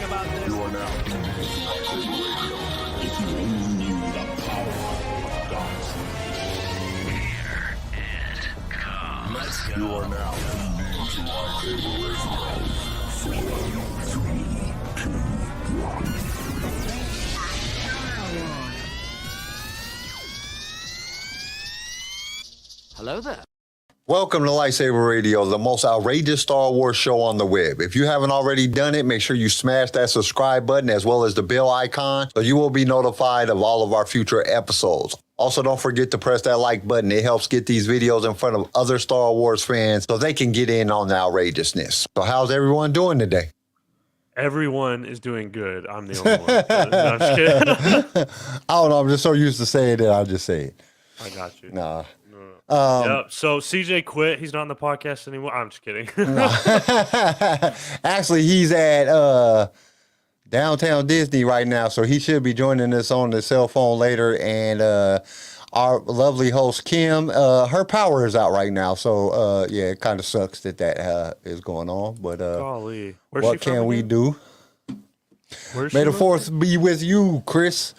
about this? You are now tuned in to LightSaber Radio. If you only knew the power of dark. Here it comes. Let's go. You are now tuned in to LightSaber Radio. 4, 3, 2, 1. Hello there. Welcome to LightSaber Radio, the most outrageous Star Wars show on the web. If you haven't already done it, make sure you smash that subscribe button as well as the bell icon so you will be notified of all of our future episodes. Also, don't forget to press that like button. It helps get these videos in front of other Star Wars fans so they can get in on the outrageousness. So how's everyone doing today? Everyone is doing good. I'm the only one. No, I'm just kidding. I don't know. I'm just so used to saying it. I'll just say it. I got you. Nah. Yep. So CJ quit. He's not on the podcast anymore. I'm just kidding. Actually, he's at downtown Disney right now, so he should be joining us on the cell phone later. And our lovely host Kim, her power is out right now, so yeah, it kind of sucks that is going on. But Golly. what can we do? Where's May she the from? fourth be with you, Chris.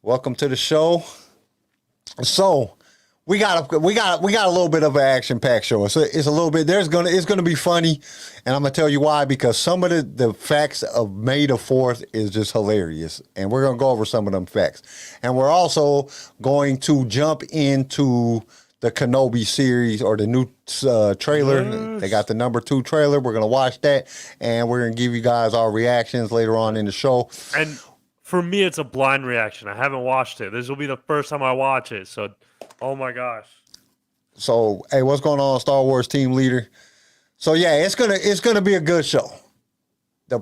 Welcome to the show. So. We got a little bit of an action-packed show. It's a little bit. It's gonna be funny, and I'm gonna tell you why. Because some of the facts of May the 4th is just hilarious, and we're gonna go over some of them facts. And we're also going to jump into the Kenobi series or the new trailer. Yes. They got the number 2 trailer. We're gonna watch that, and we're gonna give you guys our reactions later on in the show. And for me, it's a blind reaction. I haven't watched it. This will be the first time I watch it. So, oh my gosh. So, hey, what's going on, Star Wars team leader? So, yeah, it's gonna be a good show. The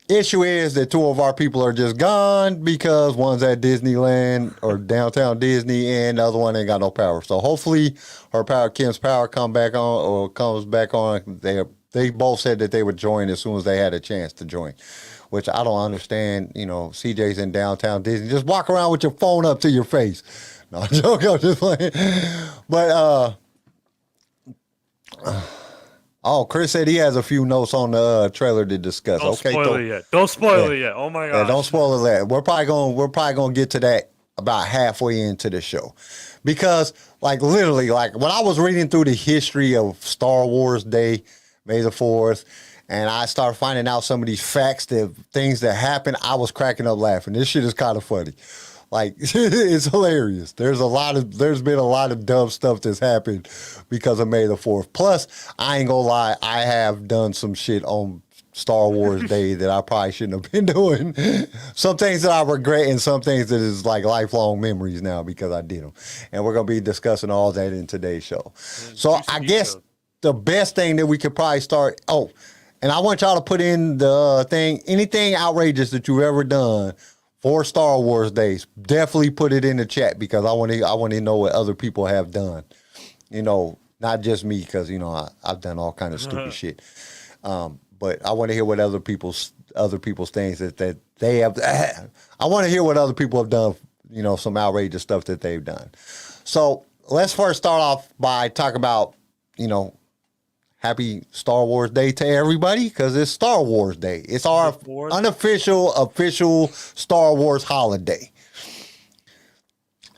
issue is that 2 of our people are just gone because one's at Disneyland or downtown Disney, and the other one ain't got no power. So, hopefully, Kim's power comes back on. They both said that they would join as soon as they had a chance to join, which I don't understand. You know, CJ's in downtown Disney. Just walk around with your phone up to your face. No, I'm joking. I'm just playing. But, Chris said he has a few notes on the trailer to discuss. Don't spoil it yet. Don't spoil it yet. Oh my gosh. Yeah, don't spoil it yet. We're probably gonna get to that about halfway into the show. Because, literally, when I was reading through the history of Star Wars Day, May the 4th, and I started finding out some of these facts, the things that happened, I was cracking up laughing. This shit is kind of funny. It's hilarious. There's been a lot of dumb stuff that's happened because of May the 4th. Plus, I ain't gonna lie, I have done some shit on Star Wars Day that I probably shouldn't have been doing. Some things that I regret and some things that is lifelong memories now because I did them. And we're gonna be discussing all that in today's show. So I guess the best thing that we could probably start. Oh, and I want y'all to put in the thing, anything outrageous that you've ever done for Star Wars Days. Definitely put it in the chat because I want to know what other people have done. You know, not just me because I've done all kind of stupid shit. But I want to hear what other people's things that they have. I want to hear what other people have done. Some outrageous stuff that they've done. So let's first start off by talking about happy Star Wars Day to everybody because it's Star Wars Day. It's our official Star Wars holiday.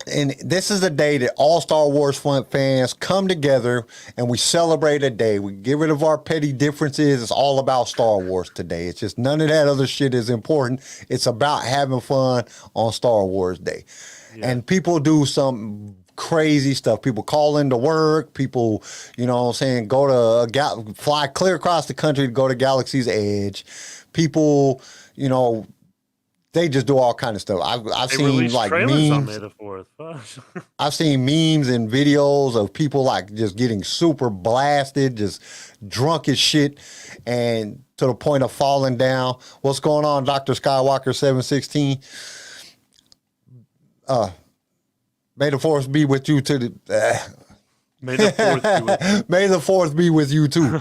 And this is a day that all Star Wars fans come together and we celebrate a day. We get rid of our petty differences. It's all about Star Wars today. It's just none of that other shit is important. It's about having fun on Star Wars Day. Yeah. And people do some crazy stuff. People call into work. People, go to fly clear across the country to go to Galaxy's Edge. People, they just do all kind of stuff. I've seen memes on May the 4th. I've seen memes and videos of people just getting super blasted, just drunk as shit, and to the point of falling down. What's going on, Dr. Skywalker 716? May the 4th be with you to the. May the 4th be with you. May the 4th be with you too.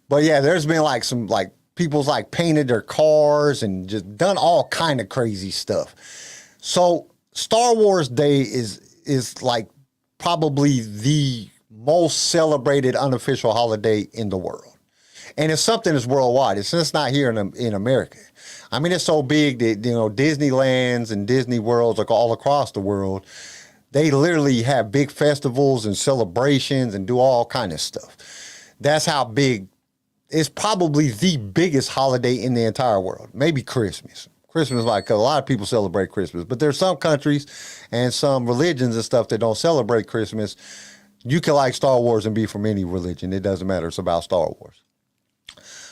But yeah, there's been some people's painted their cars and just done all kind of crazy stuff. So Star Wars Day is probably the most celebrated unofficial holiday in the world. and it's something that's worldwide. It's just not here in America. I mean, it's so big that Disneylands and Disney Worlds like all across the world, they literally have big festivals and celebrations and do all kind of stuff. That's how big. It's probably the biggest holiday in the entire world. Maybe Christmas. Christmas, like a lot of people celebrate Christmas, but there's some countries and some religions and stuff that don't celebrate Christmas. You can like Star Wars and be from any religion. It doesn't matter. It's about Star Wars.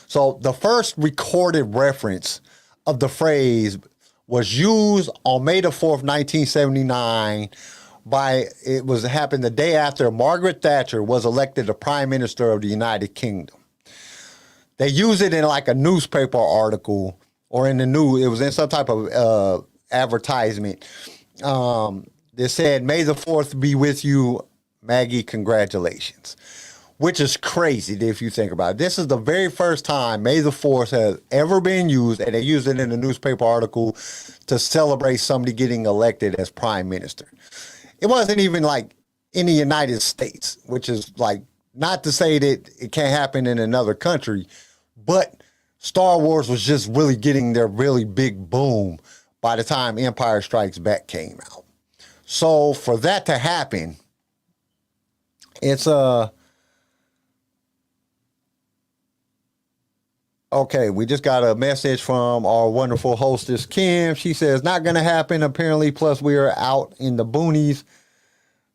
So the first recorded reference of the phrase was used on May the 4th, 1979 happened the day after Margaret Thatcher was elected the Prime Minister of the United Kingdom. They used it in like a newspaper article or in the news. It was in some type of advertisement that said, "May the 4th be with you, Maggie, congratulations," which is crazy if you think about it. This is the very first time May the 4th has ever been used, and they used it in a newspaper article to celebrate somebody getting elected as prime minister. It wasn't even like in the United States, which is like not to say that it can't happen in another country, but Star Wars was just really getting their really big boom by the time Empire Strikes Back came out. So for that to happen, it's okay, we just got a message from our wonderful hostess, Kim. She says, not going to happen, apparently. Plus, we are out in the boonies.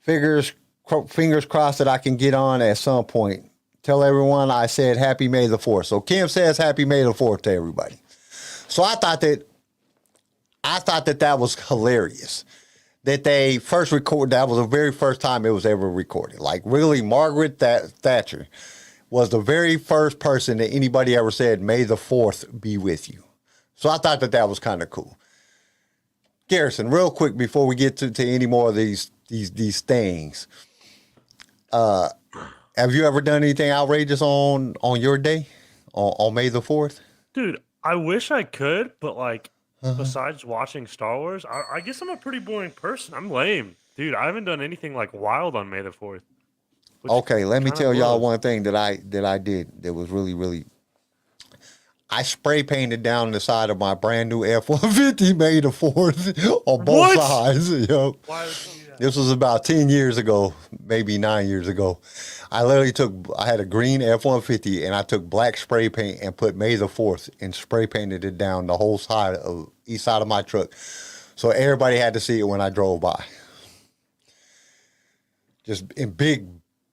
Fingers crossed that I can get on at some point. Tell everyone I said Happy May the 4th. So Kim says Happy May the 4th to everybody. So I thought that was hilarious. That they first recorded, that was the very first time it was ever recorded. Like, really, Margaret Thatcher was the very first person that anybody ever said, "May the 4th be with you." So I thought that was kind of cool. Garrison, real quick before we get to any more of these things, have you ever done anything outrageous on your day, on May the 4th? Dude, I wish I could, but like, besides watching Star Wars, I guess I'm a pretty boring person. I'm lame. Dude, I haven't done anything like wild on May the 4th. Okay, let me tell y'all one thing that I did that was really, really. I spray painted down the side of my brand new F-150 May the 4th on both sides. Yo. Why would you do that? This was about 10 years ago, maybe 9 years ago. I had a green F-150 and I took black spray paint and put May the 4th and spray painted it down the whole east side of my truck. So everybody had to see it when I drove by. Just in big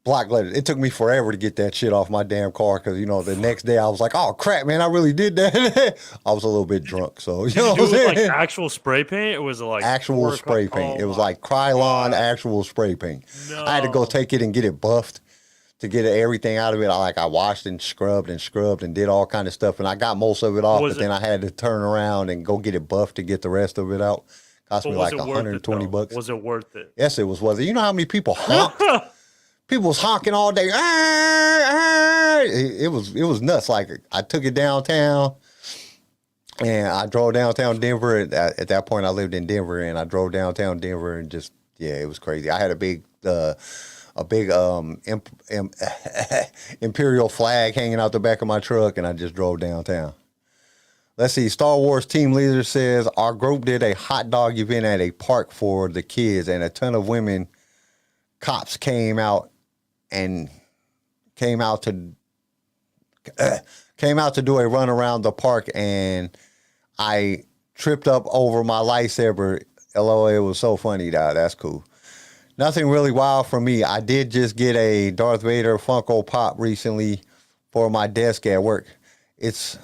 block letters. It took me forever to get that shit off my damn car because, the next day I was like, oh, crap, man, I really did that. I was a little bit drunk, so, Did you do it with, like, actual spray paint, or was it, like... Actual spray paint. It was, like, Krylon actual spray paint. No. I had to go take it and get it buffed to get everything out of it. I washed and scrubbed and did all kind of stuff, and I got most of it off, then I had to turn around and go get it buffed to get the rest of it out. Cost me like $120. Was it worth it? Yes, it was worth it. You know how many people honked? People was honking all day. It was nuts. Like, I took it downtown, and I drove downtown Denver. At that point, I lived in Denver, and I drove downtown Denver, and just it was crazy. I had a big Imperial flag hanging out the back of my truck, and I just drove downtown. Let's see. Star Wars team leader says our group did a hot dog event at a park for the kids, and a ton of women cops came out to do a run around the park, and I tripped up over my lightsaber. LOL, it was so funny. That's cool. Nothing really wild for me. I did just get a Darth Vader Funko Pop recently for my desk at work. It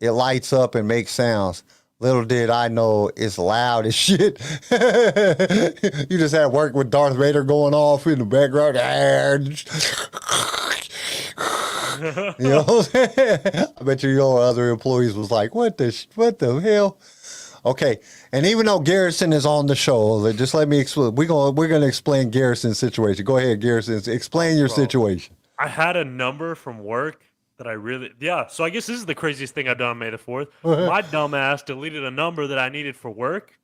lights up and makes sounds. Little did I know it's loud as shit. You just had work with Darth Vader going off in the background. I bet your other employees was like, what the hell? Okay, and even though Garrison is on the show, just let me explain. We're gonna explain Garrison's situation. Go ahead, Garrison. Explain your situation. I had a number from work that so I guess this is the craziest thing I've done on May the 4th. My dumbass deleted a number that I needed for work,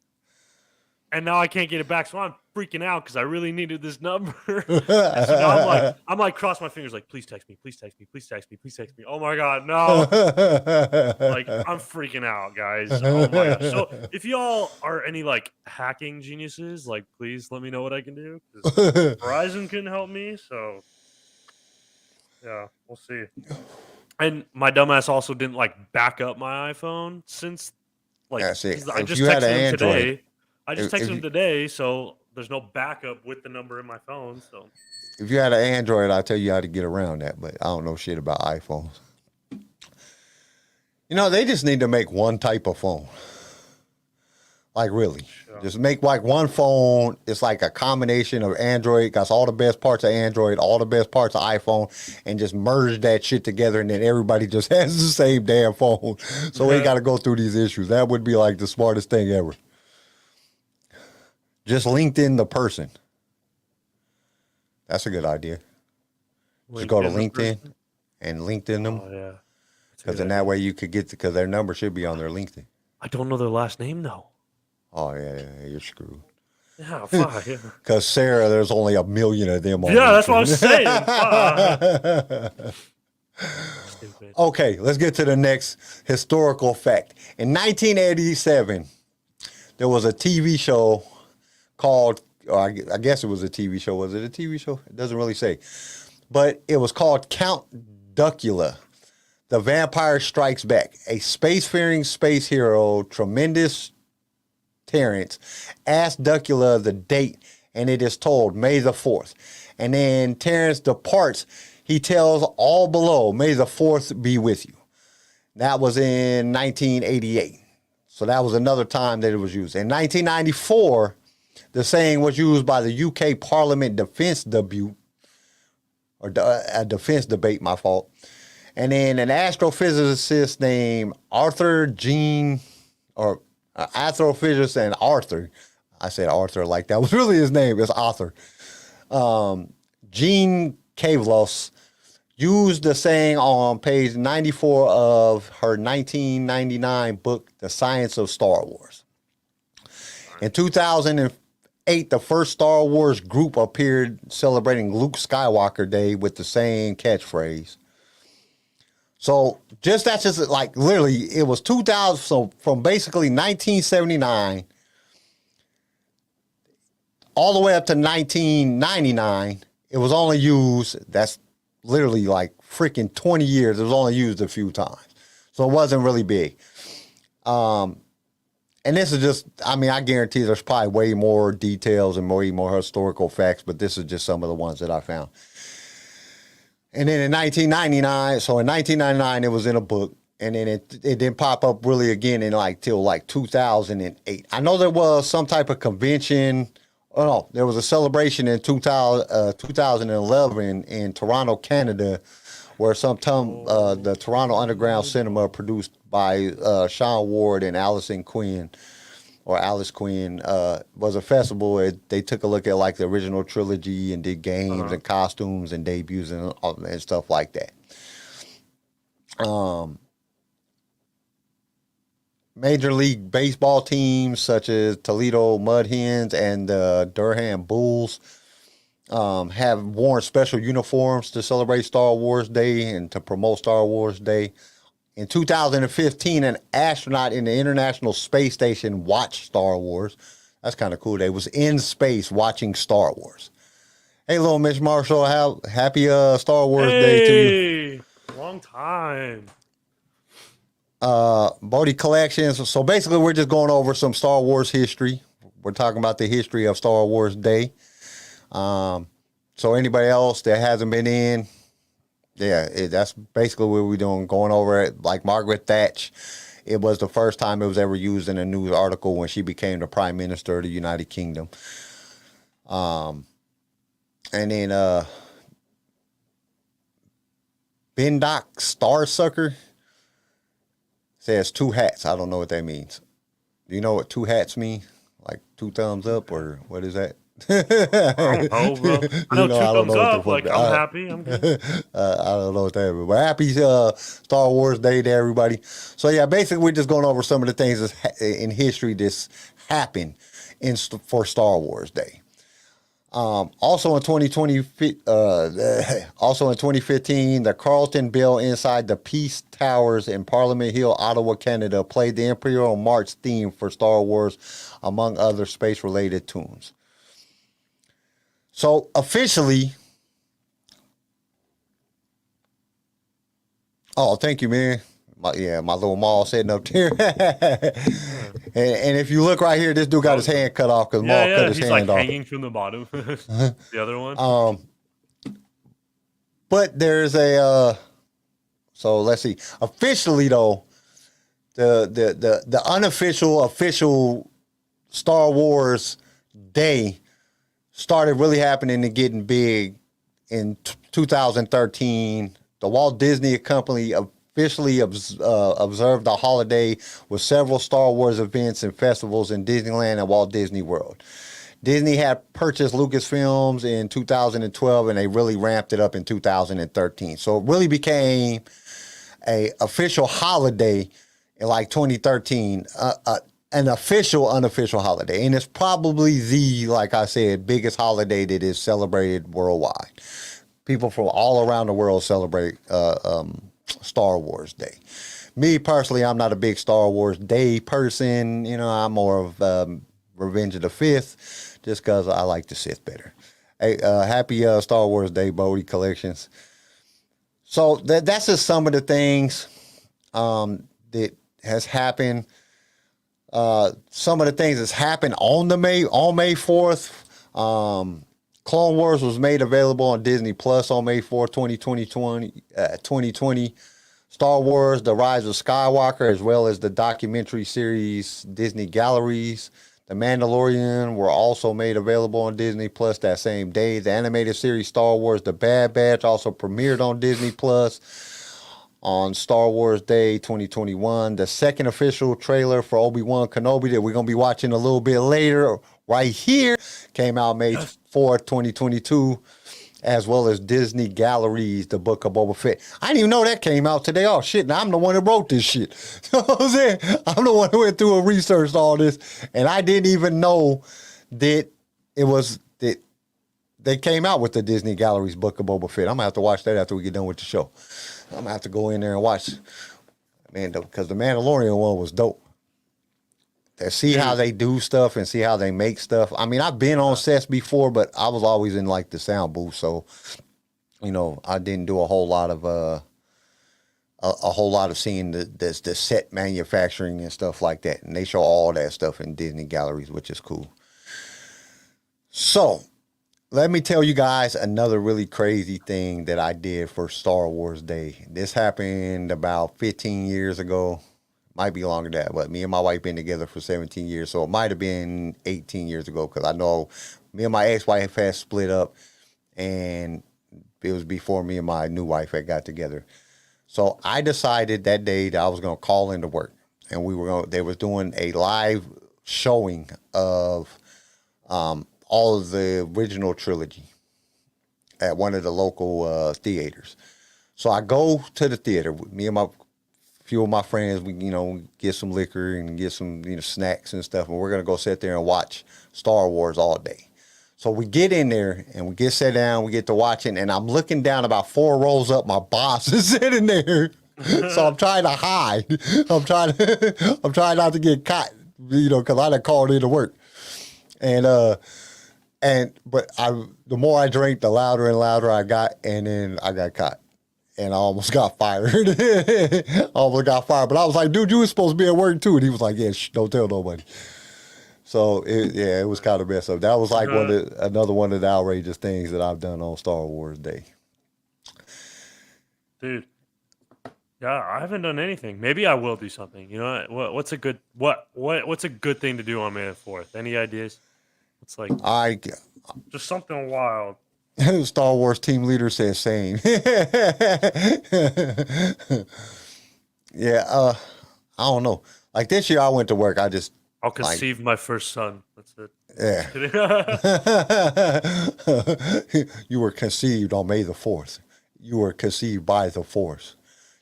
and now I can't get it back. So I'm freaking out because I really needed this number. So now I'm like, cross my fingers, like, please text me, please text me, please text me, please text me. Oh my God, no. Like, I'm freaking out, guys. Oh my gosh. So if y'all are any like hacking geniuses, like, please let me know what I can do. 'Cause Verizon couldn't help me. So yeah, we'll see. And my dumbass also didn't like back up my iPhone since like That's it. 'cause I If just you had texted an him Android, today. I just if texted him you- today, so there's no backup with the number in my phone. So if you had an Android, I'll tell you how to get around that, but I don't know shit about iPhones. You know, they just need to make one type of phone. Like, really. Sure. Just make like one phone. It's like a combination of Android, got all the best parts of Android, all the best parts of iPhone, and just merge that shit together, and then everybody just has the same damn phone. So we ain't got to go through these issues. That would be like the smartest thing ever. Just LinkedIn the person. That's a good idea. Just go to LinkedIn the LinkedIn person? and LinkedIn them, Oh yeah. because in that way you could get, because their number should be on their LinkedIn. I don't know their last name though. Oh, yeah, you're screwed. Yeah, fuck. Yeah, Because Sarah, there's only 1 million of them on yeah, that's what I LinkedIn. was saying. Fuck. Stupid. Okay, let's get to the next historical fact. In 1987, there was a TV show called, or I guess it was a TV show. Was it a TV show? It doesn't really say. But it was called Count Duckula. The Vampire Strikes Back. A spacefaring space hero, tremendous Terrence, asks Duckula the date, and it is told May the 4th. And then Terrence departs. He tells all below, May the 4th be with you. That was in 1988. So that was another time that it was used. In 1994, the saying was used by the UK Parliament defense debate, a defense debate, my fault. And then an astrophysicist named Arthur Jean, or astrophysicist and Arthur, I said Arthur like that was really his name, it's Arthur. Jean Kavlos used the saying on page 94 of her 1999 book, The Science of Star Wars. In 2008, the first Star Wars group appeared celebrating Luke Skywalker Day with the same catchphrase. So that's just like literally, it was 2000. So from basically 1979 all the way up to 1999, it was only used. That's literally like freaking 20 years. It was only used a few times. So it wasn't really big. And this is just, I mean, I guarantee there's probably way more details and way more historical facts, but this is just some of the ones that I found. And then in 1999, so in 1999, it was in a book, and then it didn't pop up really again in till 2008. I know there was some type of convention. Oh no, there was a celebration in 2011 in Toronto, Canada, where the Toronto Underground Cinema, produced by Sean Ward and Alice Quinn, was a festival. They took a look at like the original trilogy and did games and costumes and debuts and stuff like that. Major League Baseball teams such as Toledo Mud Hens and the Durham Bulls have worn special uniforms to celebrate Star Wars Day and to promote Star Wars Day. In 2015, an astronaut in the International Space Station watched Star Wars. That's kind of cool. They was in space watching Star Wars. Hey, little Mitch Marshall, happy Star Wars Day to you. Long time. Bodie Collections. So basically, we're just going over some Star Wars history. We're talking about the history of Star Wars Day. So anybody else that hasn't been in, that's basically what we're doing, going over it. Like Margaret Thatcher, it was the first time it was ever used in a news article when she became the Prime Minister of the United Kingdom. And then Bendoc Starsucker says 2 hats. I don't know what that means. Do you know what 2 hats mean? Like 2 thumbs up, or what is that? I don't know, bro. I know 2 thumbs up. Like, I'm happy. I'm good. I don't know what that is. But happy Star Wars Day to everybody. So, yeah, basically, we're just going over some of the things in history that's happened for Star Wars Day. Also in 2015, the Carlton Bell inside the Peace Towers in Parliament Hill, Ottawa, Canada, played the Imperial March theme for Star Wars, among other space-related tunes. So officially, oh, thank you, man. My little Maul sitting up there. and if you look right here, this dude got his hand cut off because Maul cut his he's hand like off. hanging from the bottom. The other one. But there's a so let's see. Officially though, the unofficial official Star Wars Day started really happening and getting big in 2013. The Walt Disney Company officially observed the holiday with several Star Wars events and festivals in Disneyland and Walt Disney World. Disney had purchased Lucasfilms in 2012, and they really ramped it up in 2013. So it really became a official holiday in like 2013, an official, unofficial holiday. And it's probably the, like I said, biggest holiday that is celebrated worldwide. People from all around the world celebrate Star Wars Day. Me personally, I'm not a big Star Wars Day person. You know, I'm more of Revenge of the Fifth, just because I like the Sith better. Hey, happy Star Wars Day, Bodie Collections. So that's just some of the things that has happened. Some of the things that's happened on May 4th. Clone Wars was made available on Disney Plus on May 4th, 2020. Star Wars: The Rise of Skywalker, as well as the documentary series Disney Galleries. The Mandalorian were also made available on Disney Plus that same day. The animated series Star Wars: The Bad Batch also premiered on Disney Plus on Star Wars Day 2021. The second official trailer for Obi-Wan Kenobi that we're going to be watching a little bit later right here came out May 4th, 2022, as well as Disney Galleries, The Book of Boba Fett. I didn't even know that came out today. Oh, shit. Now I'm the one that wrote this shit. You know what I'm saying? I'm the one who went through and researched all this, and I didn't even know that it was that they came out with the Disney Galleries Book of Boba Fett. I'm going to have to watch that after we get done with the show. I'm going to have to go in there and watch, man, because the Mandalorian one was dope. To see how they do stuff and see how they make stuff. I mean, I've been on sets before, but I was always in like the sound booth, so you know, I didn't do a whole lot of seeing the set manufacturing and stuff like that. And they show all that stuff in Disney Galleries, which is cool. So let me tell you guys another really crazy thing that I did for Star Wars Day. This happened about 15 years ago. Might be longer than that, but me and my wife been together for 17 years, so it might have been 18 years ago, because I know me and my ex-wife had split up, and it was before me and my new wife had got together. So I decided that day that I was going to call into work, and they was doing a live showing of all of the original trilogy at one of the local theaters. So I go to the theater with me and a few of my friends. We, get some liquor and get some, snacks and stuff, and we're gonna go sit there and watch Star Wars all day. So we get in there and we get sat down, we get to watching, and I'm looking down about 4 rows up. My boss is sitting there, so I'm trying to hide. I'm trying not to get caught, because I done called into work, but the more I drank, the louder and louder I got, and then I got caught. And I almost got fired. But I was like, dude, you were supposed to be at work too. And he was like, yeah, don't tell nobody. So, it was kind of messed up. That was like another one of the outrageous things that I've done on Star Wars Day. Dude. Yeah, I haven't done anything. Maybe I will do something. What's a good thing to do on May the 4th? Any ideas? It's like just something wild. Star Wars team leader says same. Yeah, I don't know. Like this year I went to work. I'll conceive my first son. That's it. Yeah. You were conceived on May the 4th. You were conceived by the Force.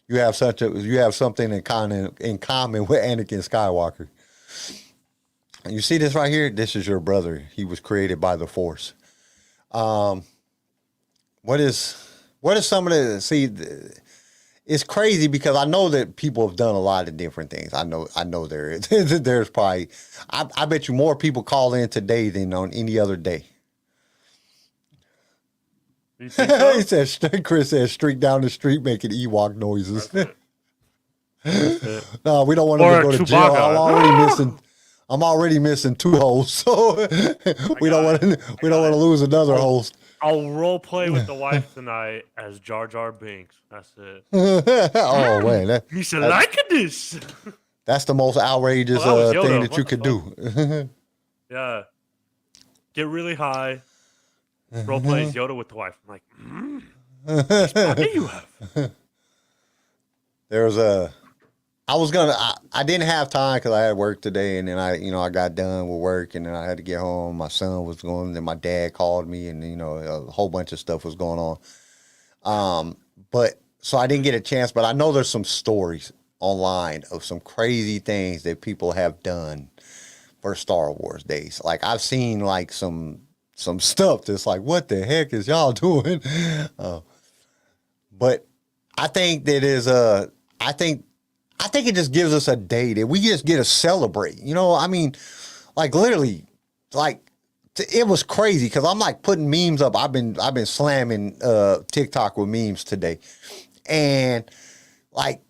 You have something in common with Anakin Skywalker. You see this right here? This is your brother. He was created by the Force. What is some of the it's crazy because I know that people have done a lot of different things. I know there's probably I bet you more people call in today than on any other day. You think so? He said, Chris said, streak down the street making Ewok noises. No, we don't want him Or to go to jail. Chewbacca. I'm already missing 2 hosts, so we don't want to lose another host. I'll role play with the wife tonight as Jar Jar Binks. That's it. Oh man, You should like this. that's the most outrageous Oh, that was Yoda. thing that What you the could do. Yeah. Get really high. Role plays Yoda with the wife. I'm like, how many you have? There's I didn't have time because I had work today, and then I got done with work, and then I had to get home. My son was going, then my dad called me, and a whole bunch of stuff was going on. But so I didn't get a chance, but I know there's some stories online of some crazy things that people have done for Star Wars days. Like I've seen like some stuff that's like, what the heck is y'all doing? But I think that I think it just gives us a day that we just get to celebrate. I mean, like literally, like it was crazy because I'm like putting memes up. I've been slamming TikTok with memes today, and like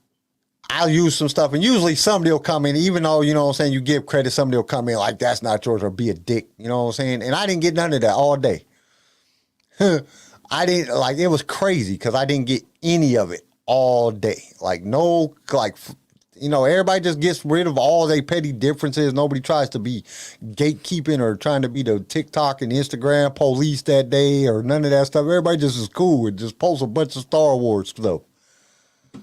I'll use some stuff, and usually somebody will come in, even though what I'm saying, you give credit, somebody will come in like that's not yours or be a dick. You know what I'm saying? And I didn't get none of that all day. I didn't like it was crazy because I didn't get any of it all day. Like no, like everybody just gets rid of all their petty differences. Nobody tries to be gatekeeping or trying to be the TikTok and Instagram police that day or none of that stuff. Everybody just is cool and just posts a bunch of Star Wars stuff. Oh,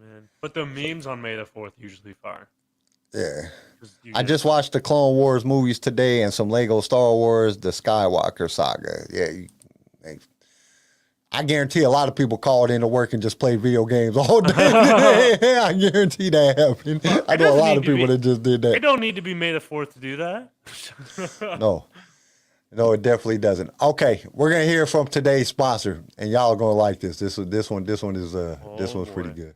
man. But the memes on May the 4th usually fire. Yeah. I just watched the Clone Wars movies today and some Lego Star Wars, the Skywalker saga. Yeah. I guarantee a lot of people called into work and just played video games all day. I guarantee that happened. I know a lot of people that just did that. It don't need to be May the 4th to do that. No, it definitely doesn't. Okay, we're gonna hear from today's sponsor, and y'all are gonna like this. This one's pretty good.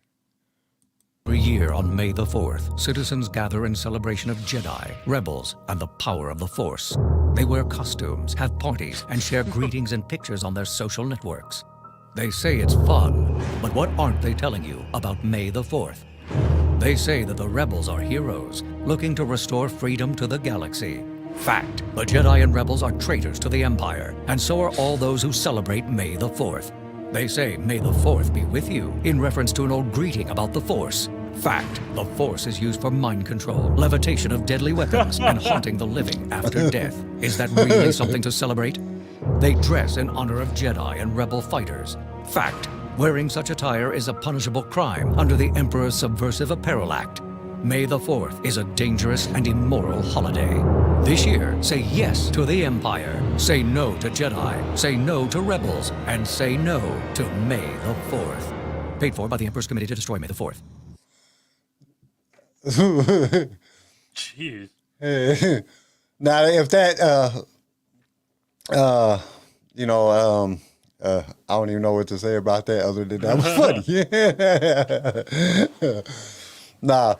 Every year on May the 4th, citizens gather in celebration of Jedi, rebels, and the power of the Force. They wear costumes, have parties, and share greetings and pictures on their social networks. They say it's fun, but what aren't they telling you about May the 4th? They say that the rebels are heroes, looking to restore freedom to the galaxy. Fact, the Jedi and rebels are traitors to the Empire, and so are all those who celebrate May the 4th. They say, May the 4th be with you, in reference to an old greeting about the Force. Fact, the Force is used for mind control, levitation of deadly weapons, and haunting the living after death. Is that really something to celebrate? They dress in honor of Jedi and rebel fighters. Fact, wearing such attire is a punishable crime under the Emperor's Subversive Apparel Act. May the 4th is a dangerous and immoral holiday. This year, say yes to the Empire, say no to Jedi, say no to rebels, and say no to May the 4th. Paid for by the Emperor's Committee to Destroy May the 4th. Jeez. Now, if that, I don't even know what to say about that other than that was funny. Nah,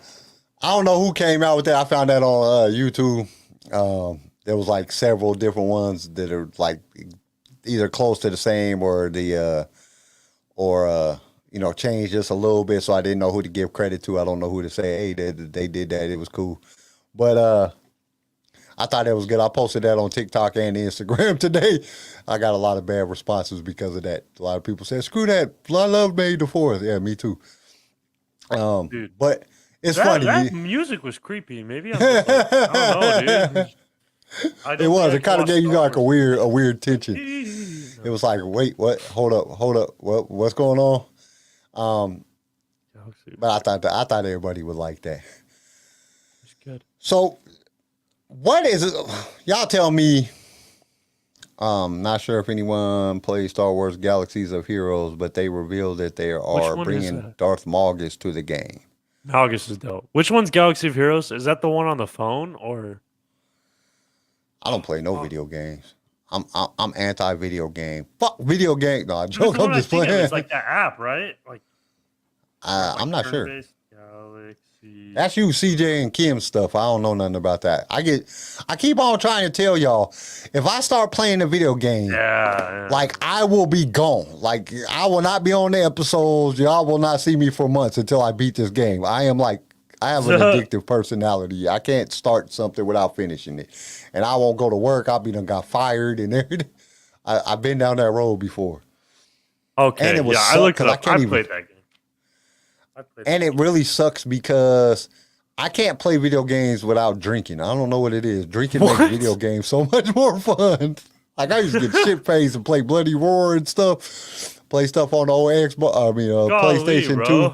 I don't know who came out with that. I found that on YouTube. There was like several different ones that are like either close to the same or changed just a little bit. So I didn't know who to give credit to. I don't know who to say, hey, they did that. It was cool. But I thought that was good. I posted that on TikTok and Instagram today. I got a lot of bad responses because of that. A lot of people said, screw that. I love May the 4th. Yeah, me too. Dude, but it's funny. That music was creepy. Maybe I'm just like, I don't know, dude. It was. It kind of gave you like a weird tension. It was like, wait, what? Hold up. What's going on? But I thought everybody would like that. It's good. So, what is it? Y'all tell me. Not sure if anyone plays Star Wars Galaxies of Heroes, but they revealed that they are bringing Darth Malgus to the game. Malgus is dope. Which one's Galaxy of Heroes? Is that the one on the phone or? I don't play no video games. I'm anti video game. Fuck video game. No, I That's joke. the one I'm I just think of. playing. It's like that app, right? Like I'm not sure. turn-based Galaxy. That's you, CJ and Kim stuff. I don't know nothing about that. I keep on trying to tell y'all, if I start playing a video game, Yeah. like I will be gone. Like I will not be on the episodes. Y'all will not see me for months until I beat this game. I have an addictive personality. I can't start something without finishing it. And I won't go to work. I'll be done got fired and everything. I've been down that road before. Okay. And it was I looked it suck, up. 'cause I I can't played that game. And it really sucks because I can't play video games without drinking. I don't know what it is. Drinking makes video games so much more fun. Like I used to get shit faced and play Bloody Roar and stuff. Play stuff on the old Xbox. PlayStation 2.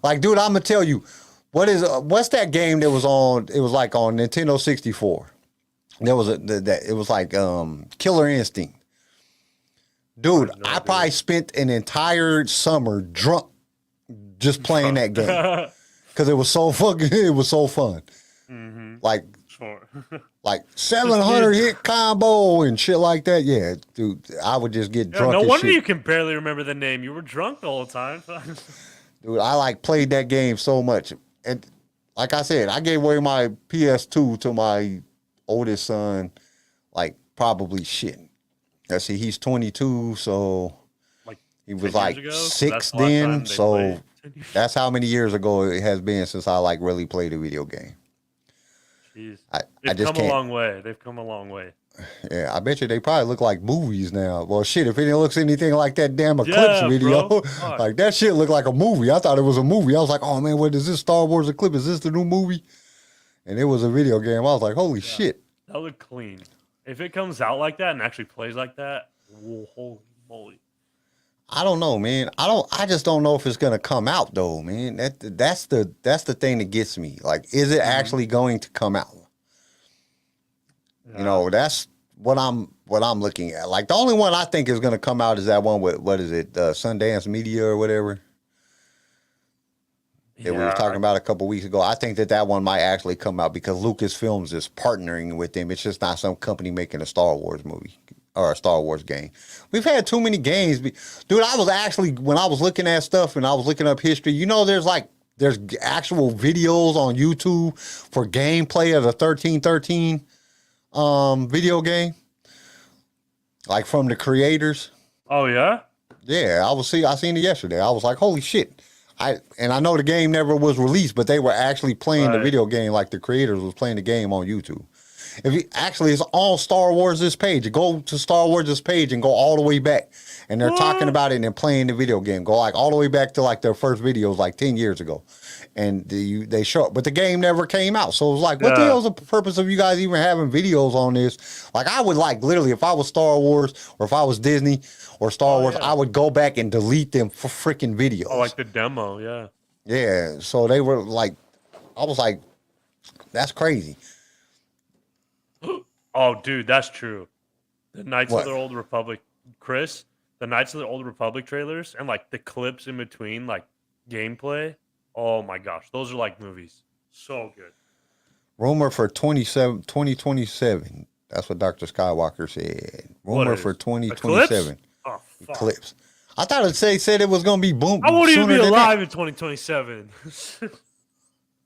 Like, dude, I'm gonna tell you, what's that game that was on? It was like on Nintendo 64. There was it was like Killer Instinct. Dude, I probably spent an entire summer drunk just playing that game because it was so fun. Mm-hmm. Like, Sure. like 700 hit combo and shit like that. Yeah, dude, I would just get drunk. No as wonder shit. you can barely remember the name. You were drunk the whole time. Dude, I like played that game so much. And like I said, I gave away my PS2 to my oldest son, like probably shit. Let's see, he's 22, so Like he was 10 like years ago? So 6 that's the last time then. they So played. that's how many years ago it has been since I like really played a video game. Jeez. I They've just come can't. a long way. They've come a long way. Yeah, I bet you they probably look like movies now. Well, shit, if it looks anything like that damn Eclipse Yeah, video, bro. Fuck. like that shit looked like a movie. I thought it was a movie. I was like, oh man, what is this Star Wars Eclipse? Is this the new movie? And it was a video game. I was like, holy shit. That looked clean. If it comes out like that and actually plays like that, whoa, holy moly. I don't know, man. I just don't know if it's gonna come out though, man. That's the thing that gets me. Like, is it actually going to come out? Yeah. You know, that's what I'm looking at. Like the only one I think is gonna come out is that one with what is it, Sundance Media or whatever that we were talking about a couple weeks ago. I think that one might actually come out because Lucasfilms is partnering with them. It's just not some company making a Star Wars movie or a Star Wars game. We've had too many games. Dude, I was actually, when I was looking at stuff and I was looking up history, you know, there's actual videos on YouTube for gameplay of the 1313 video game, like from the creators. Oh, yeah? Yeah, I seen it yesterday. I was like, holy shit. I know the game never was released, but they were actually playing the video game, like the creators was playing the game on YouTube. It's on Star Wars' page. Go to Star Wars' page and go all the way back. And they're talking about it and playing the video game. Go like all the way back to like their first videos like 10 years ago. And they show up. But the game never came out. So it was like, what the hell's the purpose of you guys even having videos on this? Like I would like literally, if I was Star Wars or if I was Disney or Star Wars, I would go back and delete them for freaking videos. Oh, like the demo, yeah. Yeah. So they were like, I was like, that's crazy. Oh, dude, that's true. The Knights What? of the Old Republic, Chris, the Knights of the Old Republic trailers and like the clips in between, like gameplay. Oh my gosh, those are like movies. So good. Rumor for 2027. That's what Dr. Skywalker said. Rumor for 2027. Oh, fuck. Eclipse. I thought it said it was going to be boom. I won't even sooner be than alive that. in 2027.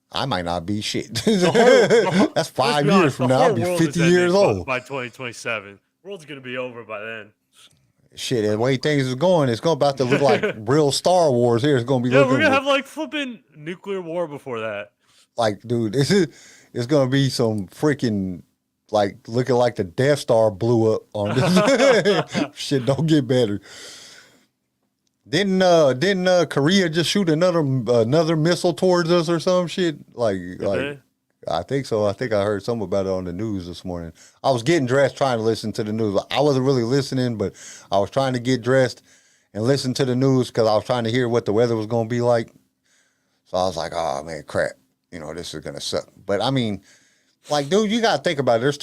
I might not be shit. That's That's 5 years from now. I'll be 50 years old. By 2027. World's going to be over by then. Shit, the way things is going, it's about to look like real Star Wars here. It's going to be Yeah, looking we're going to have like flipping nuclear war before that. like, dude, it's going to be some freaking, like, looking like the Death Star blew up on this. Shit, don't get better. Didn't Korea just shoot another missile towards us or some shit? Like I think so. I think I heard something about it on the news this morning. I was getting dressed trying to listen to the news. I wasn't really listening, but I was trying to get dressed and listen to the news because I was trying to hear what the weather was going to be like. So I was like, oh man, crap. You know, this is going to suck. But I mean, like, dude, you got to think about it. There's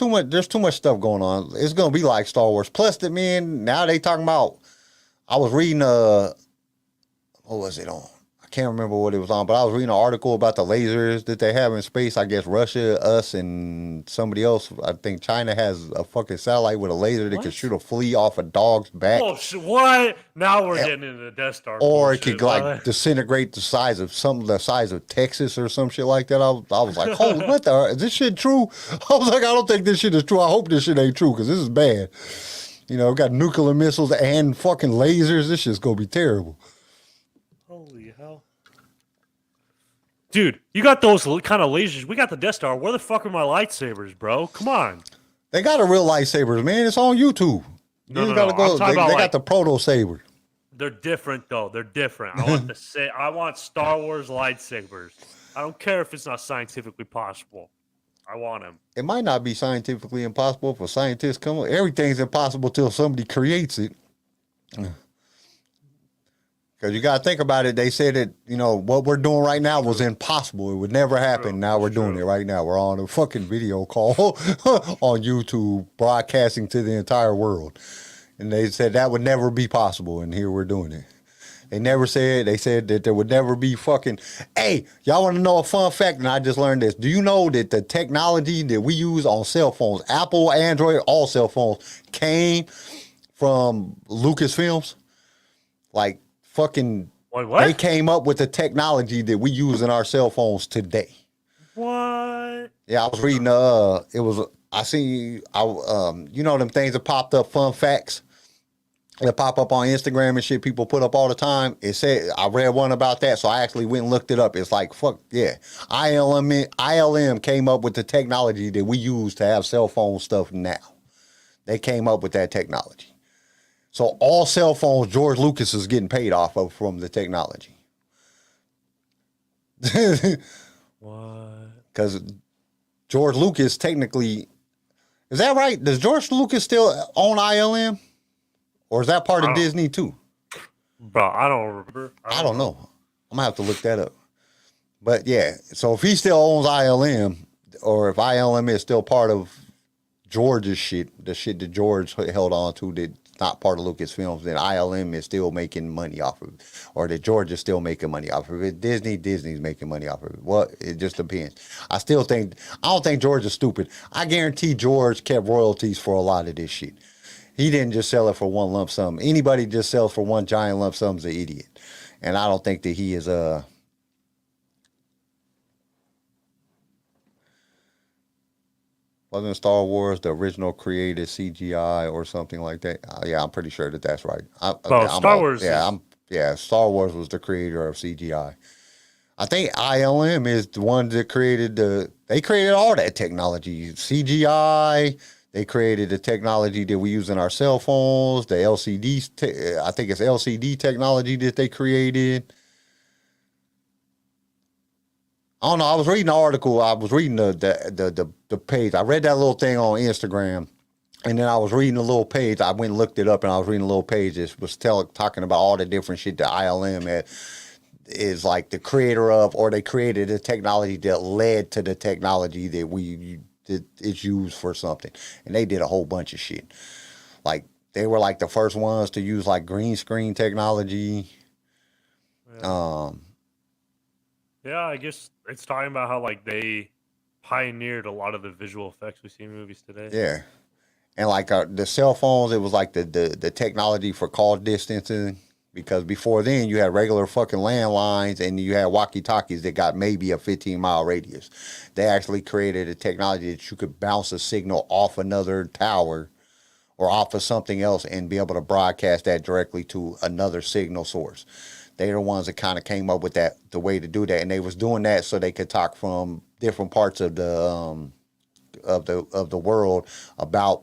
too much stuff going on. It's going to be like Star Wars. Plus, now they talking about, I was reading, what was it on? I can't remember what it was on, but I was reading an article about the lasers that they have in space. I guess Russia, us, and somebody else. I think China has a fucking satellite with a laser that can shoot a flea off a dog's back. Oh, what? Now we're getting into the Death Star. Or bullshit. it could like disintegrate the size of Texas or some shit like that. I was like, holy, what the? Is this shit true? I was like, I don't think this shit is true. I hope this shit ain't true because this is bad. You know, got nuclear missiles and fucking lasers. This shit's gonna be terrible. Holy hell. Dude, you got those kind of lasers. We got the Death Star. Where the fuck are my lightsabers, bro? Come on. They got a real lightsabers, man. It's on YouTube. No, Gotta go. They got the proto saber. They're different though. They're different. I want Star Wars lightsabers. I don't care if it's not scientifically possible. I want them. It might not be scientifically impossible for scientists come up. Everything's impossible till somebody creates it. Because you got to think about it. They said that, you know, what we're doing right now was impossible. It would never happen. Now we're doing it right now. We're on a fucking video call on YouTube broadcasting to the entire world. And they said that would never be possible. And here we're doing it. They said that there would never be fucking, hey, y'all want to know a fun fact? And I just learned this. Do you know that the technology that we use on cell phones, Apple, Android, all cell phones, came from Lucasfilms? Like, fucking, what? They came up with the technology that we use in our cell phones today. What? Yeah, I was reading, you know them things that popped up, fun facts that pop up on Instagram and shit people put up all the time. It said, I read one about that, so I actually went and looked it up. It's like, fuck, yeah. ILM came up with the technology that we use to have cell phone stuff now. They came up with that technology. So all cell phones, George Lucas is getting paid off of from the technology. What? Because George Lucas technically, is that right? Does George Lucas still own ILM? Or is that part of Disney too? Bro, I don't remember. I don't know. I'm gonna have to look that up. But yeah, so if he still owns ILM, or if ILM is still part of George's shit, the shit that George held on to that not part of Lucasfilms, then ILM is still making money off of it. Or that George is still making money off of it. Disney's making money off of it. Well, it just depends. I don't think George is stupid. I guarantee George kept royalties for a lot of this shit. He didn't just sell it for one lump sum. Anybody just sells for one giant lump sum is an idiot. And I don't think that he is wasn't Star Wars the original created CGI or something like that? Yeah, I'm pretty sure that that's right. Star Wars. Star Wars was the creator of CGI. I think ILM is the one that created they created all that technology. CGI, they created the technology that we use in our cell phones, the LCD, I think it's LCD technology that they created. I don't know. I was reading the article. I was reading the page. I read that little thing on Instagram, and then I was reading the little page. I went and looked it up, and I was reading a little page that was talking about all the different shit that ILM is like the creator of, or they created the technology that led to the technology that it's used for something. And they did a whole bunch of shit. Like they were like the first ones to use like green screen technology. Yeah. Yeah, I guess it's talking about how like they pioneered a lot of the visual effects we see in movies today. Yeah. And like the cell phones, it was like the technology for call distancing, because before then you had regular fucking landlines and you had walkie-talkies that got maybe a 15-mile radius. They actually created a technology that you could bounce a signal off another tower or off of something else and be able to broadcast that directly to another signal source. They're the ones that kind of came up with the way to do that, and they was doing that so they could talk from different parts of the world about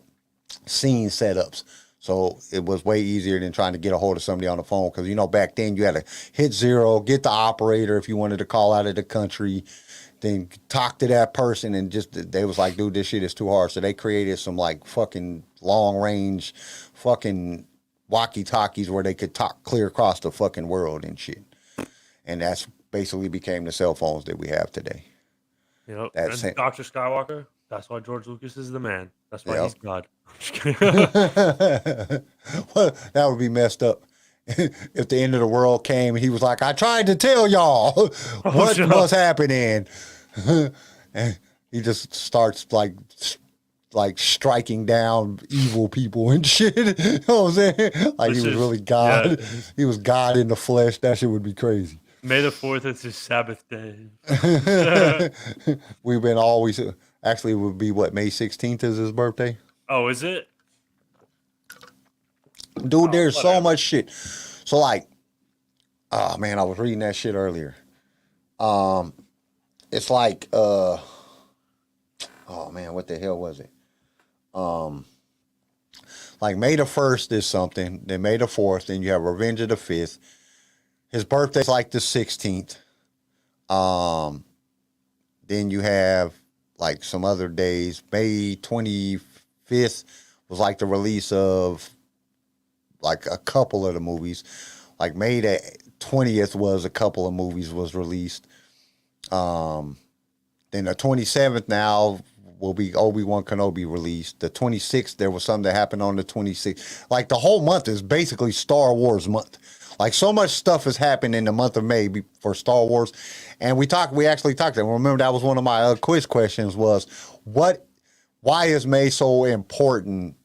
scene setups. So it was way easier than trying to get a hold of somebody on the phone, because you know back then you had to hit 0, get the operator if you wanted to call out of the country, then talk to that person, and just they was like, dude, this shit is too hard. So they created some like fucking long range fucking walkie-talkies where they could talk clear across the fucking world and shit. And that's basically became the cell phones that we have today. You know, and Dr. Skywalker, that's why George Lucas is the man. That's why he's God. Well, that would be messed up. if the end of the world came, he was like, I tried to tell y'all what was happening. And he just starts like striking down evil people and shit. You know what I'm saying? Like he was really God. Yeah. He was God in the flesh. That shit would be crazy. May the 4th is his Sabbath day. We've been always, actually it would be what, May 16th is his birthday? Oh, is it? Dude, there's so much shit. So like, oh man, I was reading that shit earlier. It's like, oh man, what the hell was it? Like May the 1st is something, then May the 4th, then you have Revenge of the 5th. His birthday's like the 16th. Then you have like some other days. May 25th was like the release of like a couple of the movies. Like May the 20th was a couple of movies was released. Then the 27th now will be Obi-Wan Kenobi released. The 26th, there was something that happened on the 26th. Like the whole month is basically Star Wars month. Like so much stuff has happened in the month of May for Star Wars. And we actually talked, and remember that was one of my quiz questions was, why is May so important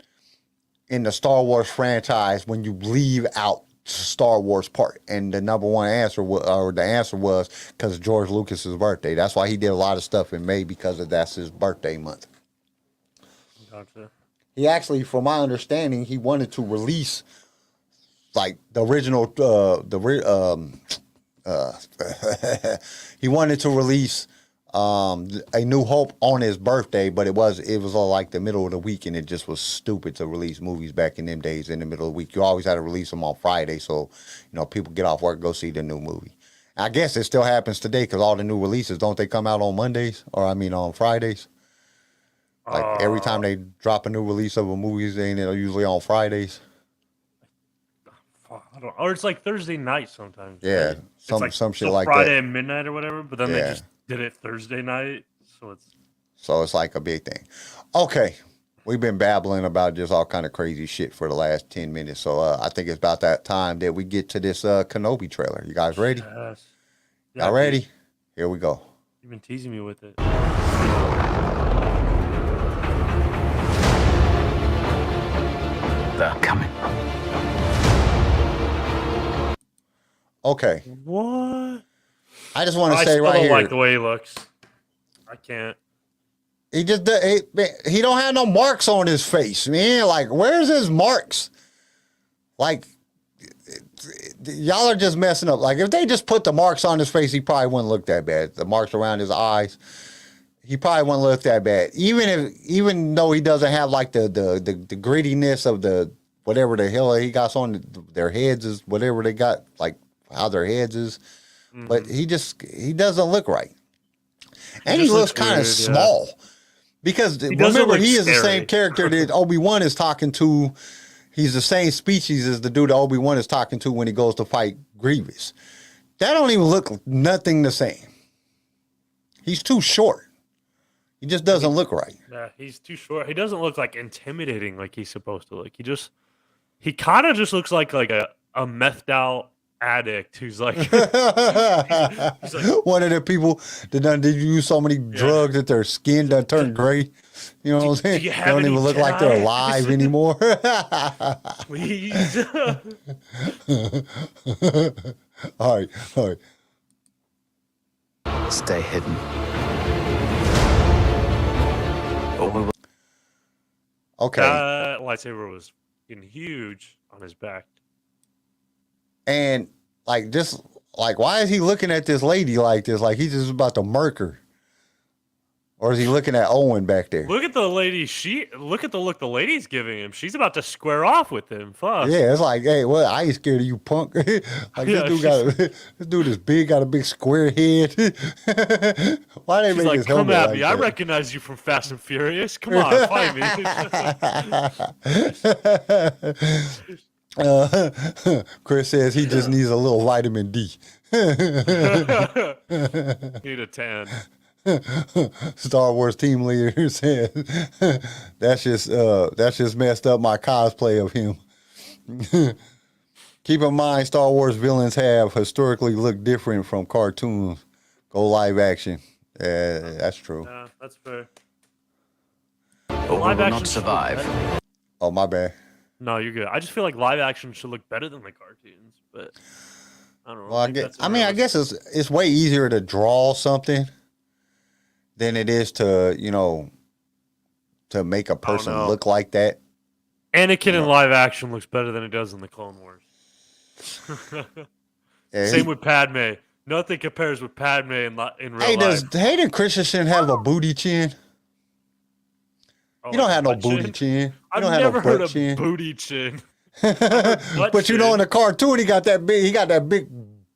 in the Star Wars franchise when you leave out Star Wars part? And the number one answer was because George Lucas's birthday. That's why he did a lot of stuff in May, because that's his birthday month. Gotcha. He actually, from my understanding, he wanted to release like the original he wanted to release A New Hope on his birthday, but it was all like the middle of the week, and it just was stupid to release movies back in them days in the middle of the week. You always had to release them on Friday, so people get off work, go see the new movie. I guess it still happens today because all the new releases, don't they come out on Mondays, or on Fridays? Like every time they drop a new release of a movie, they usually on Fridays. Or it's like Thursday night sometimes. Yeah, right? some shit like Friday that. at midnight or whatever, but then they just did it Thursday night, so it's like a big thing. Okay, we've been babbling about just all kind of crazy shit for the last 10 minutes, so I think it's about that time that we get to this Kenobi trailer. You guys ready? Yes. Y'all ready? Here we go. You've been teasing me with it. They're coming. Okay. What? I just want to say right here. I don't like the way he looks. I can't. He just he don't have no marks on his face, man. Like, where's his marks? Like, y'all are just messing up. Like, if they just put the marks on his face, he probably wouldn't look that bad. The marks around his eyes, he probably wouldn't look that bad. Even though he doesn't have like the grittiness of the whatever the hell he got on their heads is whatever they got, like how their heads is. Mm-hmm. But he doesn't look right. And he looks kind of small. Because remember, he is the same character that Obi-Wan is talking to. He's the same species as the dude that Obi-Wan is talking to when he goes to fight Grievous. That don't even look nothing the same. He's too short. He just doesn't look right. Yeah, he's too short. He doesn't look like intimidating like he's supposed to look. He kind of just looks like a methed out addict who's like, he's like one of the people that done did use so many drugs that their skin done turned gray. You know what I'm saying? They don't even look like they're alive anymore. Please. All right. Stay hidden. Okay. That lightsaber was getting huge on his back. And why is he looking at this lady like this? Like he's just about to murk her. Or is he looking at Owen back there? Look at the lady. Look at the look the lady's giving him. She's about to square off with him. Fuck. Yeah, it's like, hey, well, I ain't scared of you, punk. This dude is big, got a big square head. Why they make his helmet come at like me? that? I recognize you from Fast and Furious. Come on, fight me. Chris says he just needs a little vitamin D. Need a tan. Star Wars team leader said that's just messed up my cosplay of him. Keep in mind, Star Wars villains have historically looked different from cartoons. Go live action. Yeah, that's true. Yeah, that's fair. Or Live will action not should look survive. better. Oh, my bad. No, you're good. I just feel like live action should look better than the cartoons, but I don't know. Well, I Maybe guess, that's I mean, I unrealistic. guess it's way easier to draw something than it is to, you know, to make a person no. look like that. Anakin No. in live action looks better than it does in the Clone Wars. Yeah, Same with Padme. Nothing compares with Padme in real hey, does life. Hayden Christensen have a booty chin? Oh, You don't like have no butt booty chin? chin. You I've don't have never no heard butt of chin. booty chin. butt But you know, in the cartoon, he got that big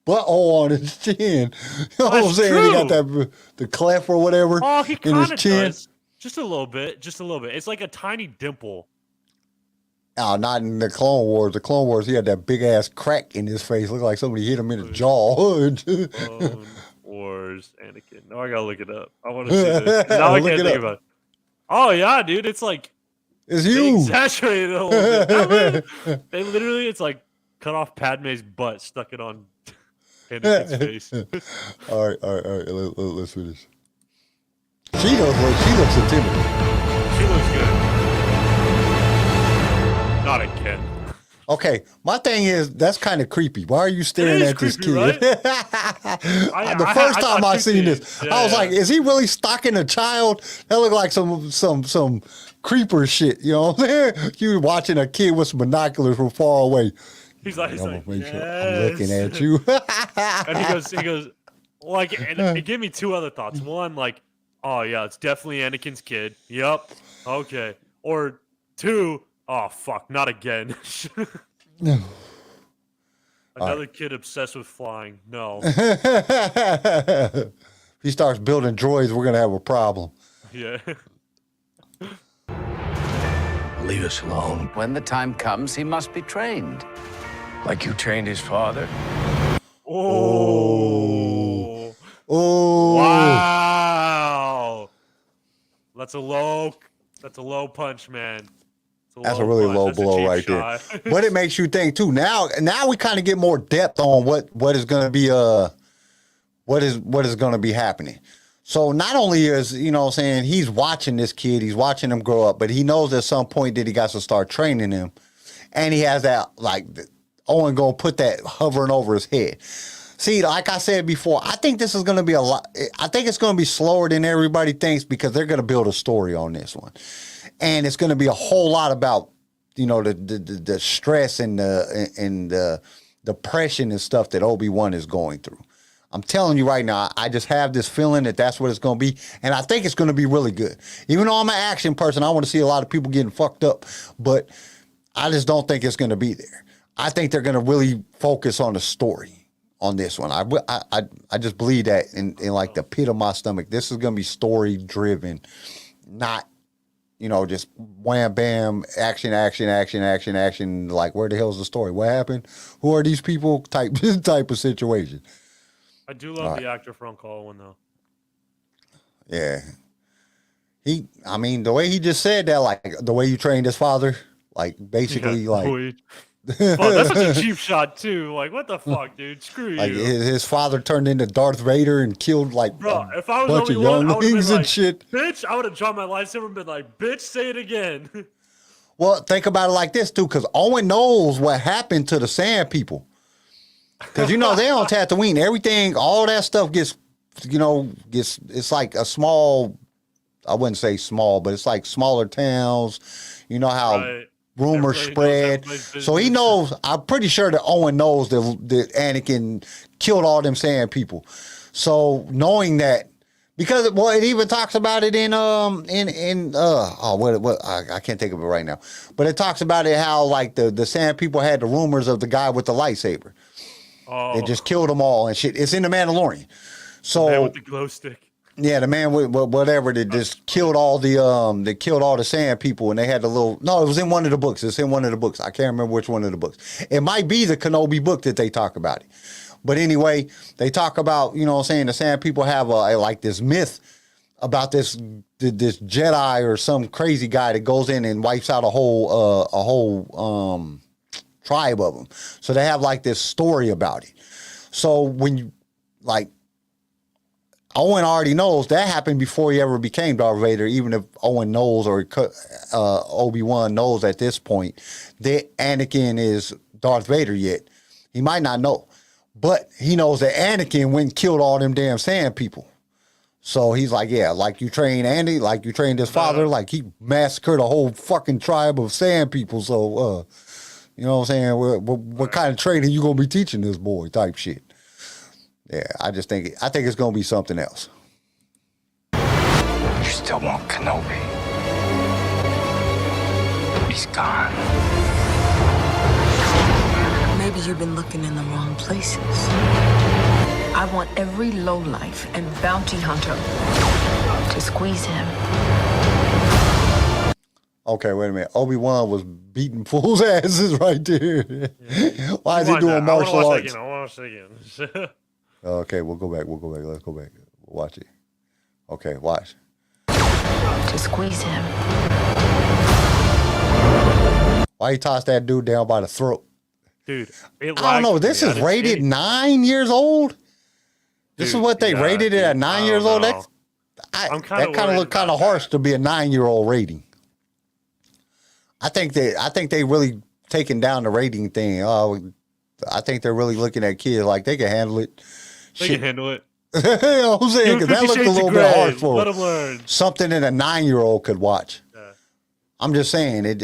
butthole on his chin. You know what I'm That's saying? He got true. the cleft or whatever Oh, he in his kind of chin. does. Just a little bit. Just a little bit. It's like a tiny dimple. Oh, not in the Clone Wars. The Clone Wars, he had that big ass crack in his face. Looked like somebody hit him in his jaw. Clone Wars Anakin. Now I gotta look it up. I want to see this. Now I Look can't it think up. about it. Oh yeah, dude. It's like It's they huge. exaggerated a little bit. They literally, it's like cut off Padme's butt, stuck it on Anakin's face. All right. Let's finish. She looks intimidating. She looks good. Not again. Okay, my thing is that's kind of creepy. Why are you staring is at this creepy, kid? right? The first time I seen this, I was like, "Is he really stalking a child?" That looked like some creeper shit. You know what I'm saying? You were watching a kid with some binoculars from far away. He's like, I'm gonna make sure I'm yes. looking at you. And he goes, like, and it gave me two other thoughts. One, like, oh yeah, it's definitely Anakin's kid. Yep. Okay. Or two, oh fuck, not again. Another kid obsessed with flying. No. If he starts building droids, we're gonna have a problem. Yeah. Leave us alone. When the time comes, he must be trained. Like you trained his father. Oh. Oh, Wow. That's a low punch, man. That's a really low That's a blow cheap right shot. there. But it makes you think too. Now we kind of get more depth on what is going to be what is going to be happening. So not only is, you know what I'm saying, he's watching this kid, he's watching him grow up, but he knows at some point that he got to start training him. And he has that, like, Owen going to put that hovering over his head. See, like I said before, I think this is going to be I think it's going to be slower than everybody thinks because they're going to build a story on this one. And it's going to be a whole lot about, you know, the stress and the depression and stuff that Obi-Wan is going through. I'm telling you right now, I just have this feeling that that's what it's going to be. And I think it's going to be really good. Even though I'm an action person, I want to see a lot of people getting fucked up. But I just don't think it's going to be there. I think they're going to really focus on the story on this one. I just believe that in like the pit of my stomach. This is going to be story driven, not, you know, just wham, bam, action. Like, where the hell's the story? What happened? Who are these people? Type of situation. I do love the actor for Uncle Owen, though. Yeah. I mean, the way he just said that, like, the way you trained his father, like, basically, like... Oh, that's such a cheap shot, too. Like, what the fuck, dude? Screw like, you. his father turned into Darth Vader and killed, like, Bro, a if I was bunch of Obi-Wan, I would have younglings been and like, shit. bitch, I would have drawn my lightsaber and been like, bitch, say it again. Well, think about it like this, too, because Owen knows what happened to the Sand People. Because, you know, they on Tatooine. Everything, all that stuff gets, it's like a small, I wouldn't say small, but it's like smaller towns. You know how Right. rumors Everybody knows spread. everybody's So he business. knows, I'm pretty sure that Owen knows that Anakin killed all them Sand People. So knowing that, because it even talks about it in I can't think of it right now, but it talks about it how like the Sand People had the rumors of the guy with the lightsaber. Oh, They just killed them all and shit. It's in the Mandalorian. So man with the glow stick. yeah, the man with whatever that just killed all the Sand People, and they had the little. No, it was in one of the books. It's in one of the books. I can't remember which one of the books. It might be the Kenobi book that they talk about it. But anyway, they talk about, you know what I'm saying, the Sand People have like this myth about this Jedi or some crazy guy that goes in and wipes out a whole tribe of them. So they have like this story about it. So when you like, Owen already knows that happened before he ever became Darth Vader. Even if Owen knows or Obi-Wan knows at this point that Anakin is Darth Vader yet, he might not know. But he knows that Anakin went and killed all them damn sand people. So he's like, yeah, like you trained Andy, like you trained his father, like he massacred a whole fucking tribe of sand people. So, you know what I'm saying? What kind of training you gonna be teaching this boy type shit? Yeah, I think it's gonna be something else. You still want Kenobi. He's gone. Maybe you've been looking in the wrong places. I want every lowlife and bounty hunter to squeeze him. Okay, wait a minute. Obi-Wan was beating fools' asses right there. Yeah. Why is he doing martial arts? I want to watch it again. Okay, we'll go back. Let's go back. Watch it. Okay, watch. To squeeze him. Why he tossed that dude down by the throat? Dude, I don't know. This is rated 9 years old. This is what they rated it at 9 years old. That kind of look kind of harsh to be a 9-year-old rating. I think they really taking down the rating thing. I think they're really looking at kids like they can handle it. They can handle it. You know what I'm saying? 'Cause that looked a little bit hard for Let them learn. something that a 9-year-old could watch. Yeah. I'm just saying it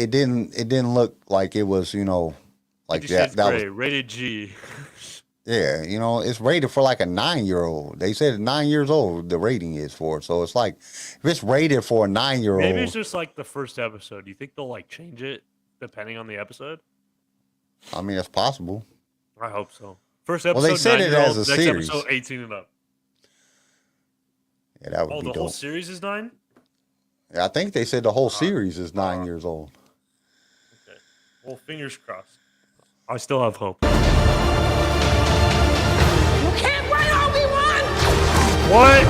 didn't look like it was, you know, like that. That was rated G. Yeah, you know, it's rated for like a 9-year-old. They said 9 years old the rating is for. So it's like if it's rated for a 9-year-old. Maybe it's just like the first episode. Do you think they'll like change it depending on the episode? I mean, it's possible. I hope so. First episode, Well, they said it as a next series. episode, 18 and up. Yeah, that would be the dope. whole series is 9? Yeah, I think they said the whole series is 9 years old. Okay. Well, fingers crossed. I still have hope. You can't run, Obi-Wan! What?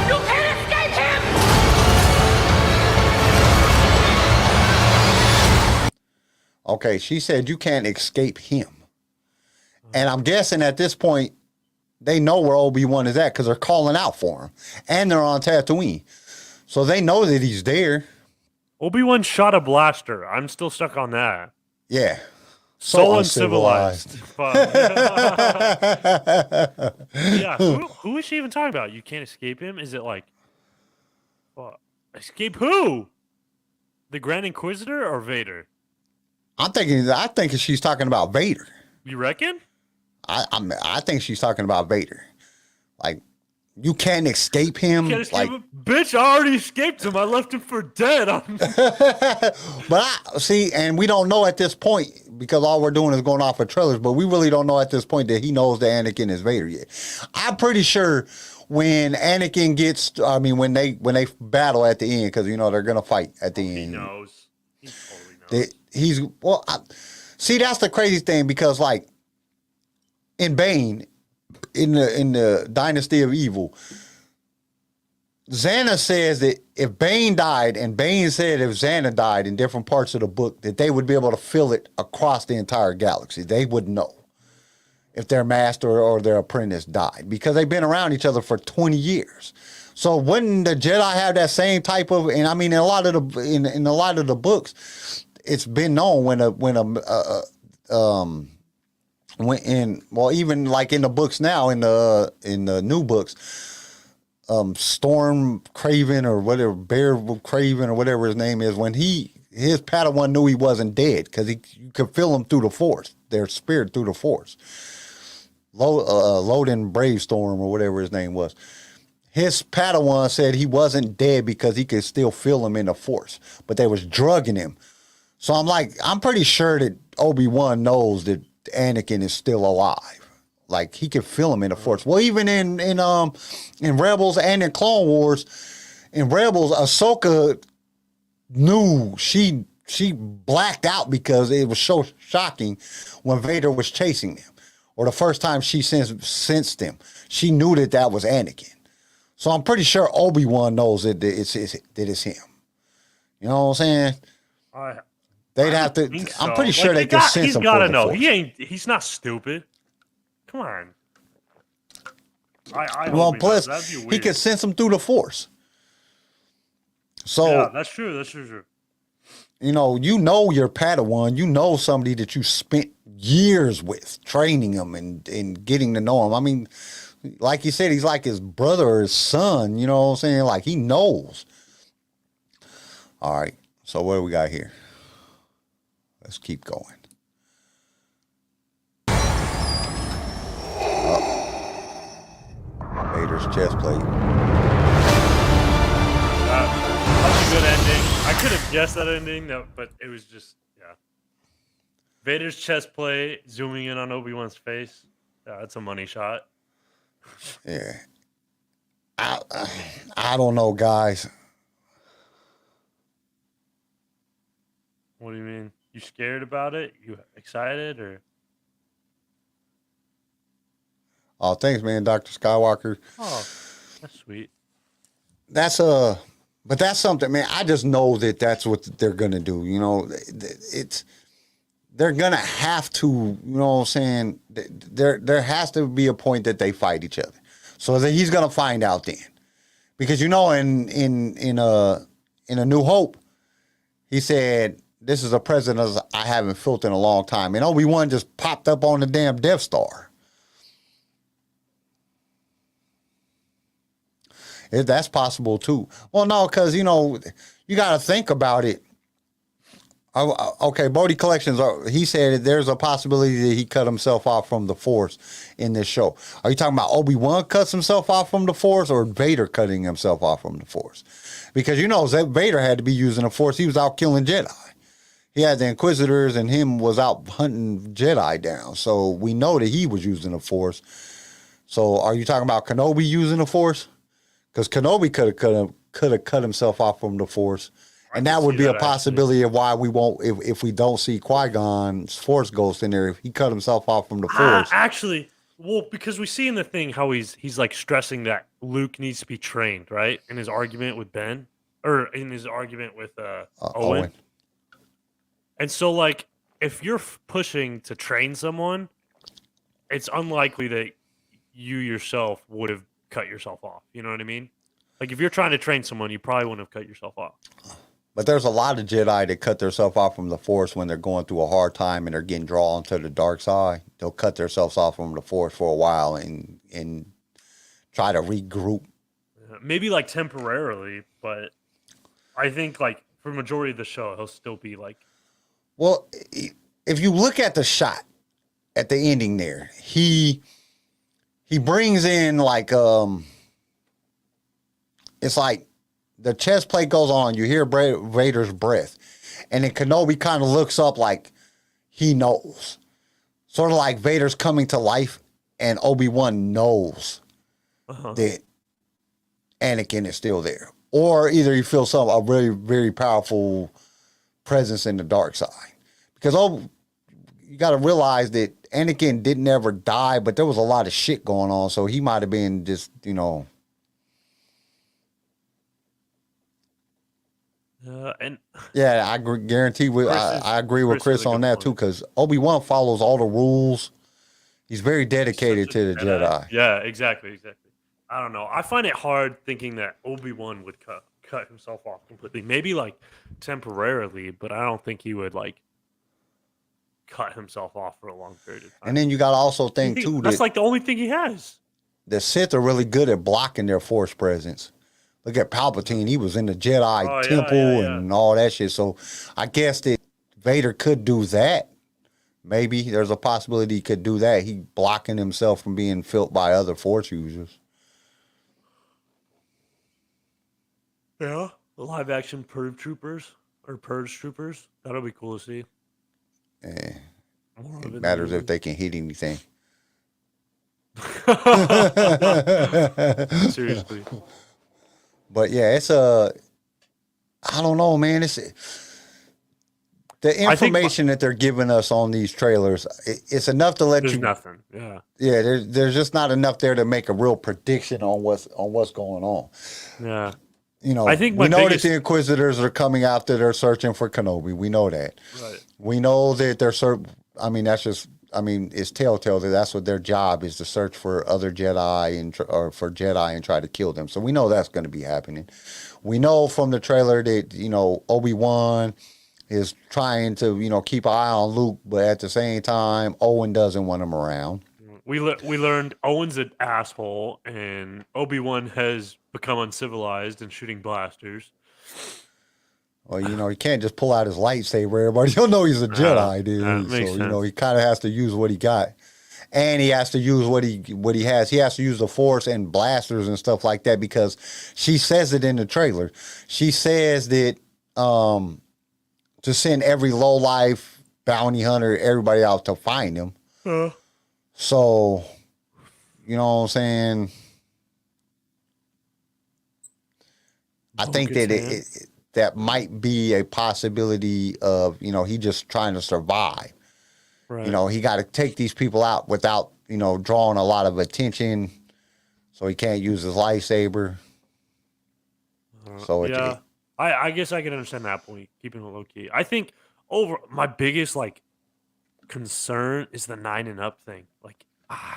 You can't escape him! Okay, she said you can't escape him. And I'm guessing at this point, they know where Obi-Wan is at because they're calling out for him. And they're on Tatooine. So they know that he's there. Obi-Wan shot a blaster. I'm still stuck on that. Yeah. So uncivilized. Fuck. Yeah, who is she even talking about? You can't escape him? Is it like, escape who? The Grand Inquisitor or Vader? I think she's talking about Vader. You reckon? I think she's talking about Vader. Like, you can't escape him. You can't escape him? Bitch, I already escaped him. I left him for dead. But and we don't know at this point because all we're doing is going off of trailers, but we really don't know at this point that he knows that Anakin is Vader yet. I'm pretty sure when Anakin when they battle at the end, because, you know, they're going to fight at the end. He knows. He totally knows. See, that's the crazy thing because, like, in Bane, in the Dynasty of Evil, Xana says that if Bane died, and Bane said if Xana died in different parts of the book, that they would be able to feel it across the entire galaxy. They would know if their master or their apprentice died because they've been around each other for 20 years. So wouldn't the Jedi have that same type of? And I mean, in a lot of the books, it's been known even like in the books now, in the new books, Storm Craven or whatever, Bear Craven or whatever his name is, when his Padawan knew he wasn't dead because you could feel him through the Force, their spirit through the Force. Loden Bravestorm or whatever his name was. His Padawan said he wasn't dead because he could still feel him in the Force, but they was drugging him. So I'm pretty sure that Obi-Wan knows that Anakin is still alive. Like, he can feel him in the Force. Well, even in Rebels and in Clone Wars, in Rebels, Ahsoka knew she blacked out because it was so shocking when Vader was chasing them, or the first time she sensed him. She knew that was Anakin. So I'm pretty sure Obi-Wan knows that it's him. You know what I'm saying? They'd have to. think I'm so. pretty sure Like, they could sense he's him gotta through the know. Force. He's not stupid. Come on. I Well, hope he plus does. That'd be he weird. could sense him through the Force. So Yeah, that's true. That's true. you know your Padawan. You know somebody that you spent years with, training him and getting to know him. I mean, like you said, he's like his brother or his son. You know what I'm saying? Like he knows. All right. So what do we got here? Let's keep going. Vader's chest plate. That's a good ending. I could have guessed that ending, but it was just, yeah. Vader's chest plate, zooming in on Obi-Wan's face. Yeah, that's a money shot. Yeah. I don't know, guys. What do you mean? You scared about it? You excited or? Oh, thanks, man, Dr. Skywalker. Oh, that's sweet. But that's something, man. I just know that that's what they're gonna do. You know, they're gonna have to. You know what I'm saying? There has to be a point that they fight each other. So that he's gonna find out then, because you know, in A New Hope, he said, "This is a president I haven't felt in a long time," and Obi-Wan just popped up on the damn Death Star. That's possible too. Well, no, because you know you got to think about it. Okay, Bodie Collections. He said there's a possibility that he cut himself off from the Force in this show. Are you talking about Obi-Wan cuts himself off from the Force, or Vader cutting himself off from the Force? Because you know Vader had to be using the Force. He was out killing Jedi. He had the Inquisitors, and him was out hunting Jedi down. So we know that he was using the Force. So are you talking about Kenobi using the Force? Because Kenobi could have cut himself off from the Force, and that would be a possibility of why we won't if we don't see Qui-Gon's Force Ghost in there. If he cut himself off from the Force, Actually, well, because we see in the thing how he's like stressing that Luke needs to be trained, right? In his argument with Ben, or in his argument with Owen. And so, like, if you're pushing to train someone, it's unlikely that you yourself would have cut yourself off. You know what I mean? Like, if you're trying to train someone, you probably wouldn't have cut yourself off. But there's a lot of Jedi that cut themselves off from the Force when they're going through a hard time and they're getting drawn to the dark side. They'll cut themselves off from the Force for a while and try to regroup. Maybe like temporarily, but I think like for majority of the show, he'll still be like. Well, if you look at the shot at the ending there, he brings in like it's like the chest plate goes on, you hear Vader's breath, and then Kenobi kind of looks up like he knows, sort of like Vader's coming to life, and Obi-Wan knows that Anakin is still there, or either he feels a very, very powerful presence in the dark side, because you got to realize that Anakin didn't ever die, but there was a lot of shit going on, so he might have been just, you know. And yeah, I guarantee I agree with Chris on that too, because Obi-Wan follows all the rules. He's very dedicated to the Jedi. Yeah, exactly. I don't know. I find it hard thinking that Obi-Wan would cut himself off completely. Maybe like temporarily, but I don't think he would like cut himself off for a long period of time. And then you got to also think too that's like the only thing he has. The Sith are really good at blocking their Force presence. Look at Palpatine. He was in the Jedi temple and all that shit. So I guess that Vader could do that. Maybe there's a possibility he could do that. He blocking himself from being felt by other Force users. Yeah. Live action Purge Troopers. That'll be cool to see. Yeah. It matters if they can hit anything. Seriously. But yeah, it's I don't know, man. It's the information that they're giving us on these trailers. It's enough to let there's you. Nothing. Yeah. Yeah. There's just not enough there to make a real prediction on what's going on. Yeah. you know, I think we my know biggest- that the Inquisitors are coming after. They're searching for Kenobi. We know that. Right. We know that they're I mean, that's just. I mean, it's telltale that that's what their job is, to search for other Jedi or for Jedi and try to kill them. So we know that's going to be happening. We know from the trailer that, you know, Obi-Wan is trying to, you know, keep an eye on Luke, but at the same time, Owen doesn't want him around. We learned Owen's an asshole, and Obi-Wan has become uncivilized and shooting blasters. Well, you know, he can't just pull out his lightsaber. Everybody will know he's a Jedi, dude. So, makes you know, sense. he kind of has to use what he got. And he has to use what he has. He has to use the Force and blasters and stuff like that, because she says it in the trailer. She says that to send every low-life bounty hunter, everybody out to find him. So, you know what I'm saying? I think that that might be a possibility of, you know, he just trying to survive. Right. You know, he got to take these people out without, you know, drawing a lot of attention. So he can't use his lightsaber. So yeah, I guess I can understand that point, keeping it low key. I think my biggest like concern is the 9 and up thing. Like, I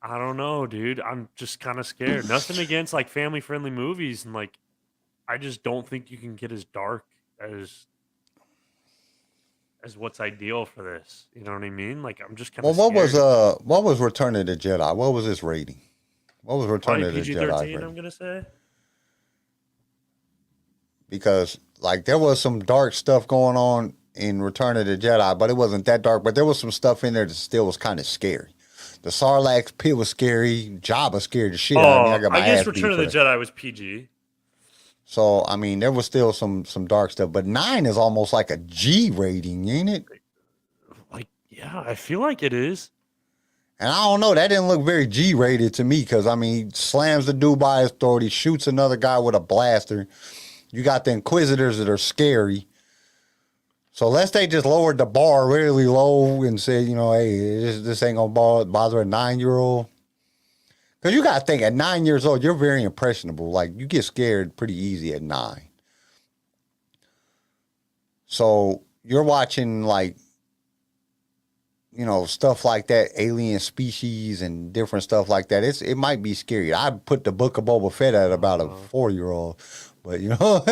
don't know, dude. I'm just kind of scared. Nothing against like family friendly movies, and like, I just don't think you can get as dark as what's ideal for this. You know what I mean? Like, I'm just kind of. Well, what was Return of the Jedi? What was its rating? What was Return of the Jedi PG-13? rating? I'm gonna say. Because like there was some dark stuff going on in Return of the Jedi, but it wasn't that dark. But there was some stuff in there that still was kind of scary. The Sarlacc pit was scary. Jabba scared the shit out of me. I got my I guess ass beat Return of for the that. Jedi was PG. So I mean, there was still some dark stuff. But 9 is almost like a G rating, ain't it? Like, yeah, I feel like it is. And I don't know. That didn't look very G rated to me, because I mean, he slams the dude by his throat. He shoots another guy with a blaster. You got the Inquisitors that are scary. So unless they just lowered the bar really low and said, you know, hey, this ain't going to bother a 9-year-old. Because you got to think, at 9 years old, you're very impressionable. Like, you get scared pretty easy at 9. So you're watching, like, you know, stuff like that, alien species and different stuff like that. It might be scary. I put the Book of Boba Fett at about a 4-year-old. But, you know,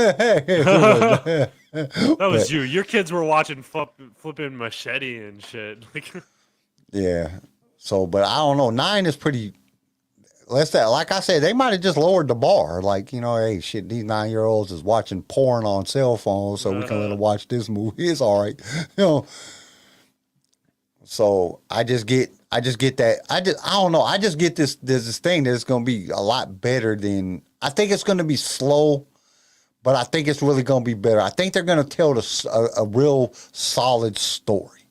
That was you. Your kids were watching flipping machete and shit. Like, yeah. So, but I don't know. 9 is pretty. Like I said, they might have just lowered the bar. Like, you know, hey, shit, these 9-year-olds is watching porn on cell phones, so we can let them watch this movie. It's all right, you know. So I just get that. I don't know. I just get this. There's this thing that it's gonna be a lot better than. I think it's gonna be slow. But I think it's really going to be better. I think they're going to tell a real solid story.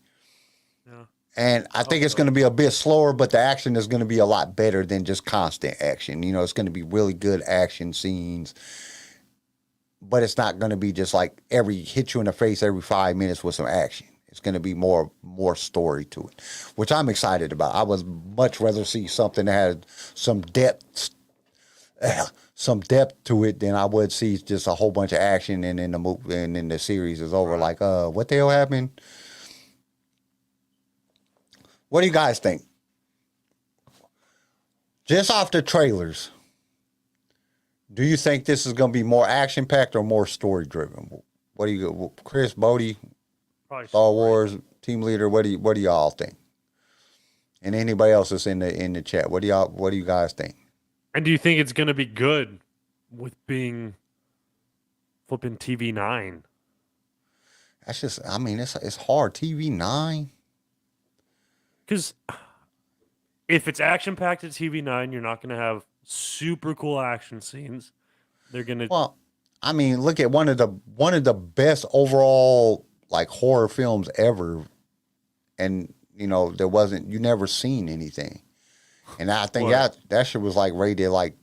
yeah. And I think it's going to be a bit slower, but the action is going to be a lot better than just constant action. You know, it's going to be really good action scenes. But it's not going to be just like hit you in the face every 5 minutes with some action. It's going to be more story to it, which I'm excited about. I would much rather see something that had some depth to it than I would see just a whole bunch of action and then the movie and then the series is over. Like, what the hell happened? What do you guys think? Just off the trailers, do you think this is going to be more action packed or more story driven? What do you, Chris, Bodie, Probably Star Wars team leader? What do y'all think? And anybody else that's in the chat, what do you guys think? And do you think it's gonna be good with being flipping TV9? That's just, I mean, it's hard. TV9. Because if it's action packed at TV9, you're not gonna have super cool action scenes. They're gonna. Well, I mean, look at one of the best overall like horror films ever, and you know you never seen anything, and I think that shit was like rated like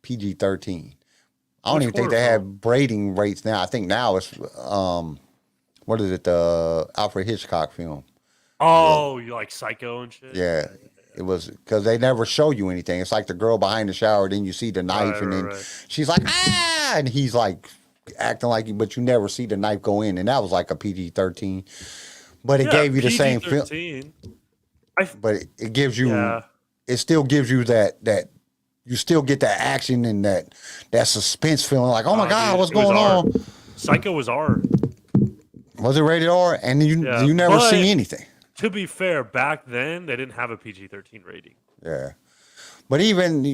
PG-13. I don't even think they have rating rates now. I think now it's what is it, the Alfred Hitchcock film? Oh, you like Psycho and shit? Yeah, It was because they never show you anything. It's like the girl behind the shower, then you see the knife, and then she's like, ah, and he's like acting like, but you never see the knife go in, and that was like a PG-13. But it gave you the same feel. But it gives you, it still gives you that you still get that action and that suspense feeling, like, oh my God, what's going on? Psycho was R. Was it rated R? And you never see anything. To be fair, back then they didn't have a PG-13 rating. Yeah, but even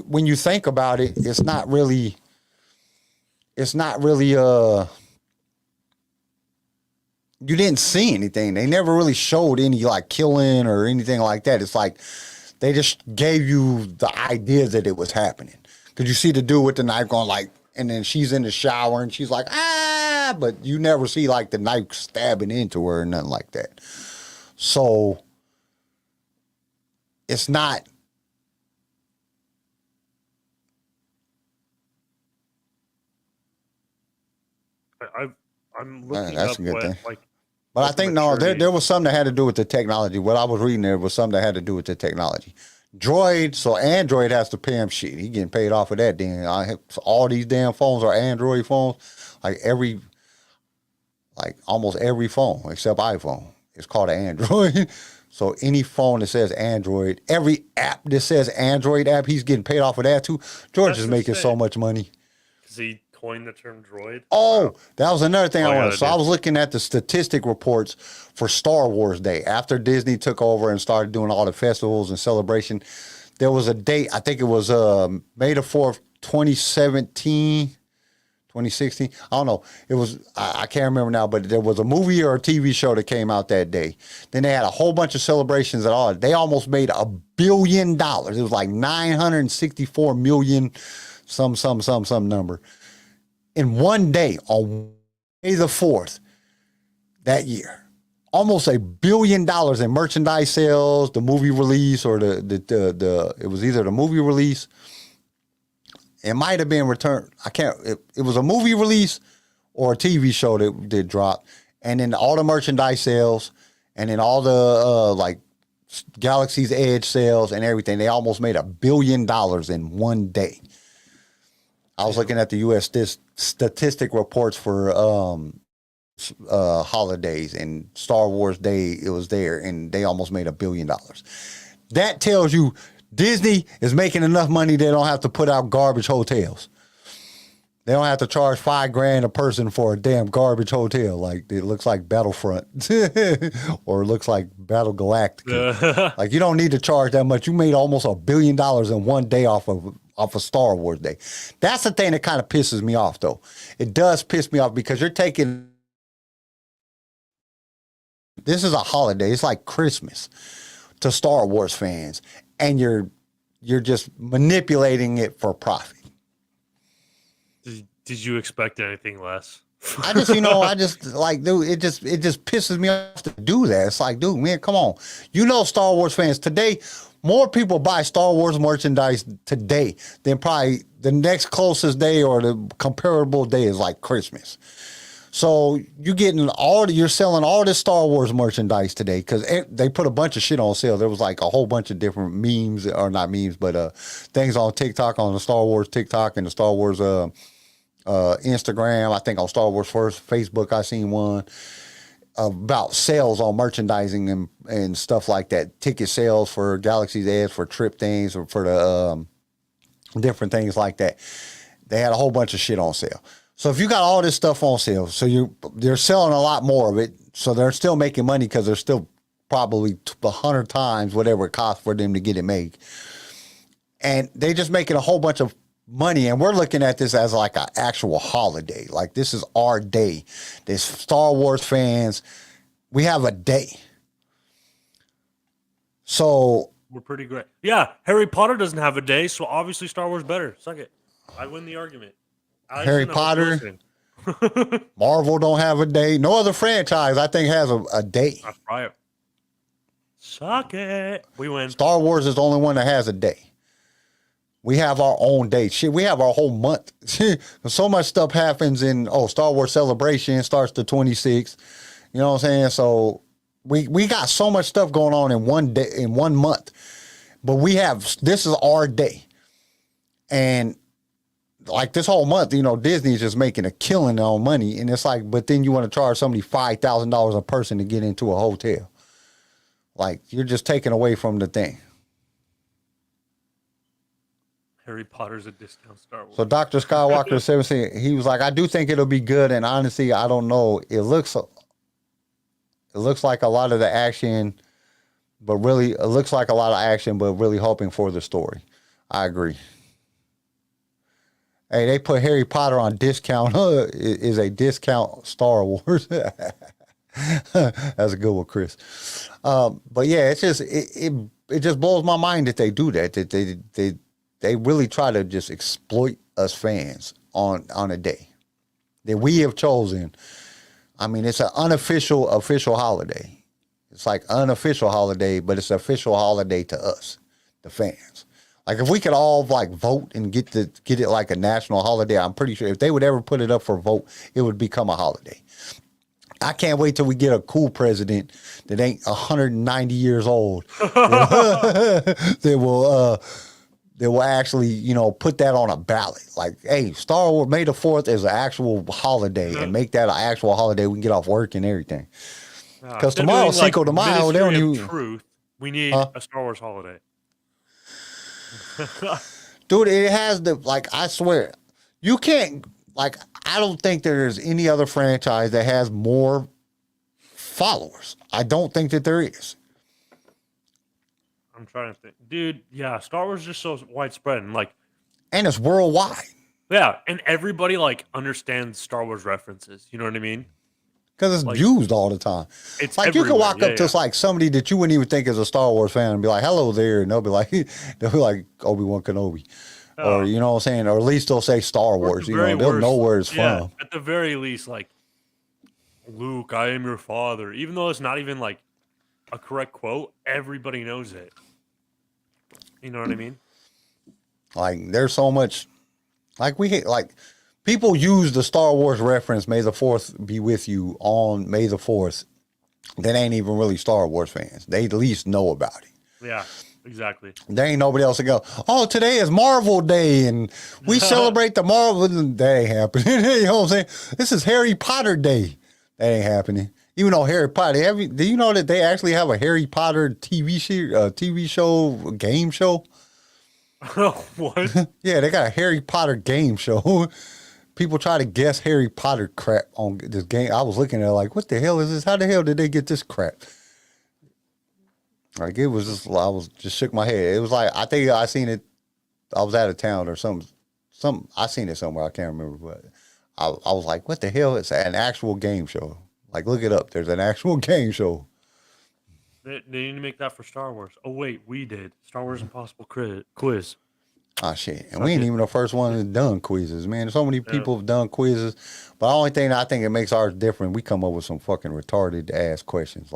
when you think about it, it's not really. You didn't see anything. They never really showed any like killing or anything like that. It's like they just gave you the idea that it was happening. Because you see the dude with the knife going like, and then she's in the shower and she's like, ah, but you never see like the knife stabbing into her or nothing like that. So it's not. I'm looking that's up a good what, thing. like. But I think, no, there was something that had to do with the technology. What I was reading there was something that had to do with the technology. Droid, so Android has to pay him shit. He getting paid off of that. Then all these damn phones are Android phones. Like almost every phone except iPhone is called an Android. So any phone that says Android, every app that says Android app, he's getting paid off of that too. George is making so much money. Because he coined the term droid. Oh, that was another thing I wanted. So I was looking at the statistic reports for Star Wars Day. After Disney took over and started doing all the festivals and celebration, there was a date, I think it was May the 4th, 2017, 2016. I don't know. It was, I can't remember now, but there was a movie or a TV show that came out that day. Then they had a whole bunch of celebrations and all. They almost made $1 billion. It was like 964 million, some number. In one day on May the 4th that year. Almost $1 billion in merchandise sales, the movie release, or it was either the movie release. It might have been returned. It was a movie release or a TV show that did drop. And then all the merchandise sales, and then all the like Galaxy's Edge sales and everything. They almost made $1 billion in one day. I was looking at the U.S. statistic reports for holidays, and Star Wars Day, it was there, and they almost made $1 billion. That tells you Disney is making enough money they don't have to put out garbage hotels. They don't have to charge $5,000 a person for a damn garbage hotel. Like it looks like Battlefront or it looks like Battle Galactica. Like you don't need to charge that much. You made almost $1 billion in one day off of Star Wars Day. That's the thing that kind of pisses me off, though. It does piss me off because you're taking. This is a holiday. It's like Christmas to Star Wars fans, and you're just manipulating it for profit. Did you expect anything less? I just like, dude, it just pisses me off to do that. It's like, dude, man, come on. Star Wars fans today, more people buy Star Wars merchandise today than probably the next closest day or the comparable day is like Christmas. So you're selling all this Star Wars merchandise today because they put a bunch of shit on sale. There was like a whole bunch of different memes, or not memes, but things on TikTok, on the Star Wars TikTok and the Star Wars Instagram. I think on Star Wars First, Facebook, I seen one about sales on merchandising and stuff like that. Ticket sales for Galaxy's Edge, for trip things, or for the different things like that. They had a whole bunch of shit on sale. So if you got all this stuff on sale, so they're selling a lot more of it, so they're still making money because they're still probably 100 times whatever it costs for them to get it made. And they just making a whole bunch of money, and we're looking at this as like an actual holiday. Like this is our day. There's Star Wars fans. We have a day. So we're pretty great. Yeah, Harry Potter doesn't have a day, so obviously Star Wars better. Suck it. I win the argument. Harry Potter, Marvel don't have a day. No other franchise, I think, has a day. That's right. Suck it. We win. Star Wars is the only one that has a day. We have our own day. Shit, we have our whole month. So much stuff happens in, Star Wars Celebration starts the 26th. You know what I'm saying? So we got so much stuff going on in one day, in 1 month. But this is our day. And like this whole month, Disney is just making a killing on money. And it's like, but then you want to charge somebody $5,000 a person to get into a hotel. Like, you're just taking away from the thing. Harry Potter's a discount Star Wars. So Dr. Skywalker 17, he was like, I do think it'll be good. And honestly, I don't know. It looks like a lot of the action, but really, it looks like a lot of action, but really hoping for the story. I agree. Hey, they put Harry Potter on discount. Is a discount Star Wars. That's a good one, Chris. But yeah, it's just it just blows my mind that they do that. That they really try to just exploit us fans on a day that we have chosen. I mean, it's an official holiday. It's like unofficial holiday, but it's an official holiday to us, the fans. Like, if we could all like vote and get it like a national holiday, I'm pretty sure if they would ever put it up for vote, it would become a holiday. I can't wait till we get a cool president that ain't 190 years old that will actually, put that on a ballot. Like, hey, Star Wars May the 4th is an actual holiday, and make that an actual holiday. We can get off work and everything. Because tomorrow's Cinco de Mayo. They don't even. Truth. We need a Star Wars holiday. Dude, it has I swear, you can't, I don't think there's any other franchise that has more followers. I don't think that there is. I'm trying to think. Dude, yeah, Star Wars is just so widespread and it's worldwide. Yeah, and everybody understands Star Wars references. You know what I mean? Because it's used all the time. It's like everywhere. You can walk up to somebody that you wouldn't even think is a Star Wars fan and be like, "Hello there," and they'll be like Obi-Wan Kenobi, or you know what I'm saying, or at least they'll say Star Wars. They'll know where it's from. At the very least, Luke, I am your father. Even though it's not even a correct quote, everybody knows it. You know what I mean? There's so much. People use the Star Wars reference, May the 4th be with you, on May the 4th, that ain't even really Star Wars fans. They at least know about it. Yeah, exactly. There ain't nobody else to go, oh, today is Marvel Day, and we celebrate the Marvel. That ain't happening. You know what I'm saying? This is Harry Potter Day. That ain't happening. Even though Harry Potter, do you know that they actually have a Harry Potter TV show, game show? What? Yeah, they got a Harry Potter game show. People try to guess Harry Potter crap on this game. I was looking at it what the hell is this? How the hell did they get this crap? It was just, I was just shook my head. It was I think I seen it. I was out of town or something. I seen it somewhere. I can't remember, but I was like, what the hell? It's an actual game show. Look it up. There's an actual game show. They need to make that for Star Wars. Oh, wait, we did. Star Wars Impossible Quiz. Oh, shit. And we ain't even the first one that's done quizzes, man. So many people have done quizzes. But the only thing I think it makes ours different, we come up with some fucking retarded ass questions.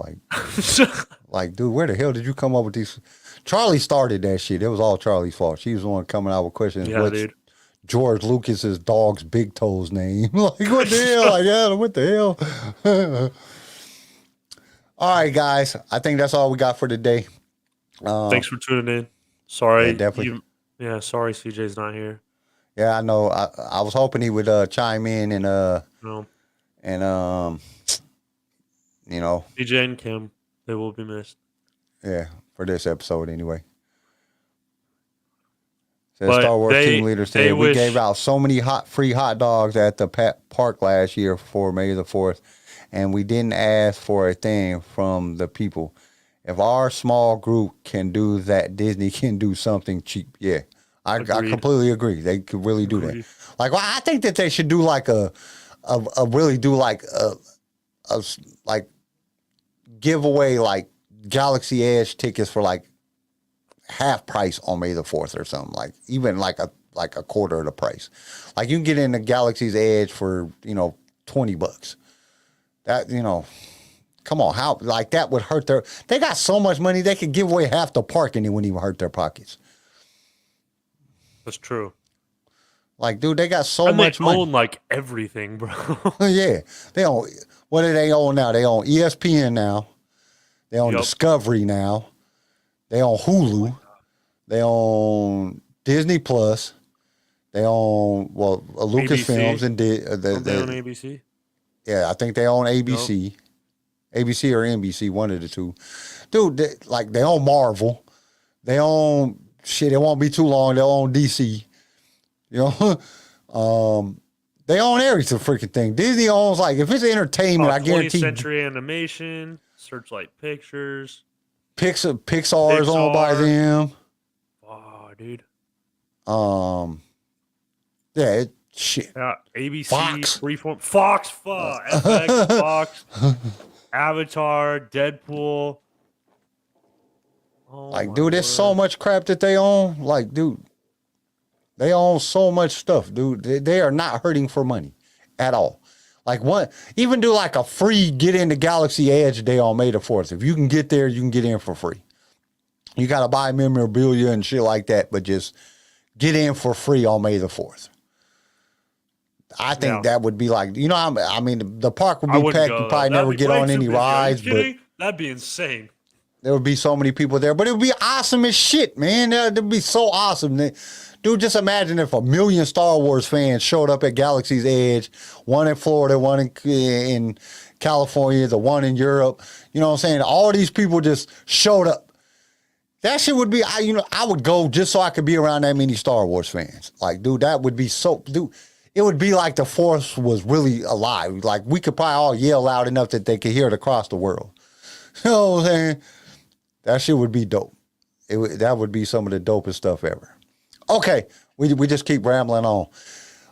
Dude, where the hell did you come up with these? Charlie started that shit. It was all Charlie's fault. She was the one coming out with questions. Yeah, dude. George Lucas's dog's big toe's name? What the hell? What the hell? All right, guys. I think that's all we got for today. Thanks for tuning in. Sorry. Yeah, definitely. Sorry CJ's not here. Yeah, I know. I was hoping he would chime in and no. And CJ and Kim, they will be missed. Yeah, for this episode anyway. Says Star Wars team leader said we gave out so many free hot dogs at the park last year for May the 4th, and we didn't ask for a thing from the people. If our small group can do that, Disney can do something cheap. Yeah, I completely agree. They could really do that. I think that they should do give away Galaxy Edge tickets for half price on May the 4th or something. Even a quarter of the price. You can get in the Galaxy's Edge for $20. That come on, how that would hurt they got so much money they could give away half the park and it wouldn't even hurt their pockets. That's true. Dude, they got so much money. They own everything, bro. Yeah. They own, what do they own now? They own ESPN now. They own Discovery now. They own Hulu. They own Disney Plus. They own Lucasfilms and they own ABC. Yeah, I think they own ABC, ABC or NBC, one of the two. Dude, they own Marvel. They own shit. It won't be too long. They'll own DC. You know, they own every freaking thing. Disney owns if it's entertainment, I guarantee. 20th Century Animation, Searchlight Pictures, Pixar is owned by them. Oh, dude. Yeah, shit. Yeah, ABC, Fox. Freeform, Fox, FX, Fox, Avatar, Deadpool. Oh, Dude, there's so much crap that they own. Dude, they own so much stuff, dude. They are not hurting for money at all. Even do a free get into Galaxy Edge day on May the 4th. If you can get there, you can get in for free. You got to buy memorabilia and shit like that, but just get in for free on May the 4th. I think that would be the park would be packed. You probably never get on any rides, but that'd be insane. There would be so many people there, but it would be awesome as shit, man. It'd be so awesome. Dude, just imagine if 1 million Star Wars fans showed up at Galaxy's Edge, one in Florida, one in California, the one in Europe. You know what I'm saying? All these people just showed up. That shit would be, I would go just so I could be around that many Star Wars fans. Dude, that would be so, dude. It would be like the Force was really alive. We could probably all yell loud enough that they could hear it across the world. You know what I'm saying? That shit would be dope. That would be some of the dopest stuff ever. Okay, we just keep rambling on.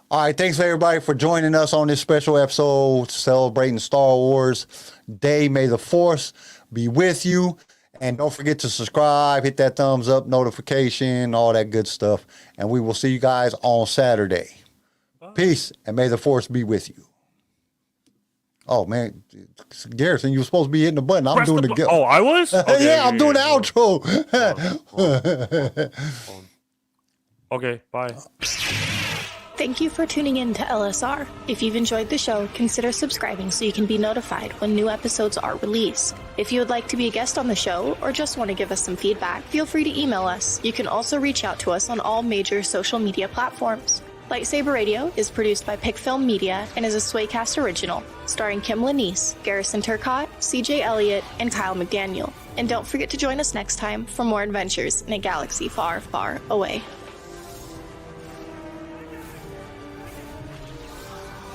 All right, thanks for everybody for joining us on this special episode celebrating Star Wars Day. May the Force be with you. And don't forget to subscribe, hit that thumbs up, notification, all that good stuff. And we will see you guys on Saturday. Peace, and may the Force be with you. Oh, man. Garrison, you were supposed to be hitting the button. I'm doing the... Oh, I was? Okay, yeah, I'm doing the outro. Okay, bye. Thank you for tuning in to LSR. If you've enjoyed the show, consider subscribing so you can be notified when new episodes are released. If you would like to be a guest on the show or just want to give us some feedback, feel free to email us. You can also reach out to us on all major social media platforms. LightSaber Radio is produced by PicFilm Media and is a Swaycast original, starring Kim Lanise, Garrison Turcott, CJ Elliott, and Kyle McDaniel. And don't forget to join us next time for more adventures in a galaxy far, far away.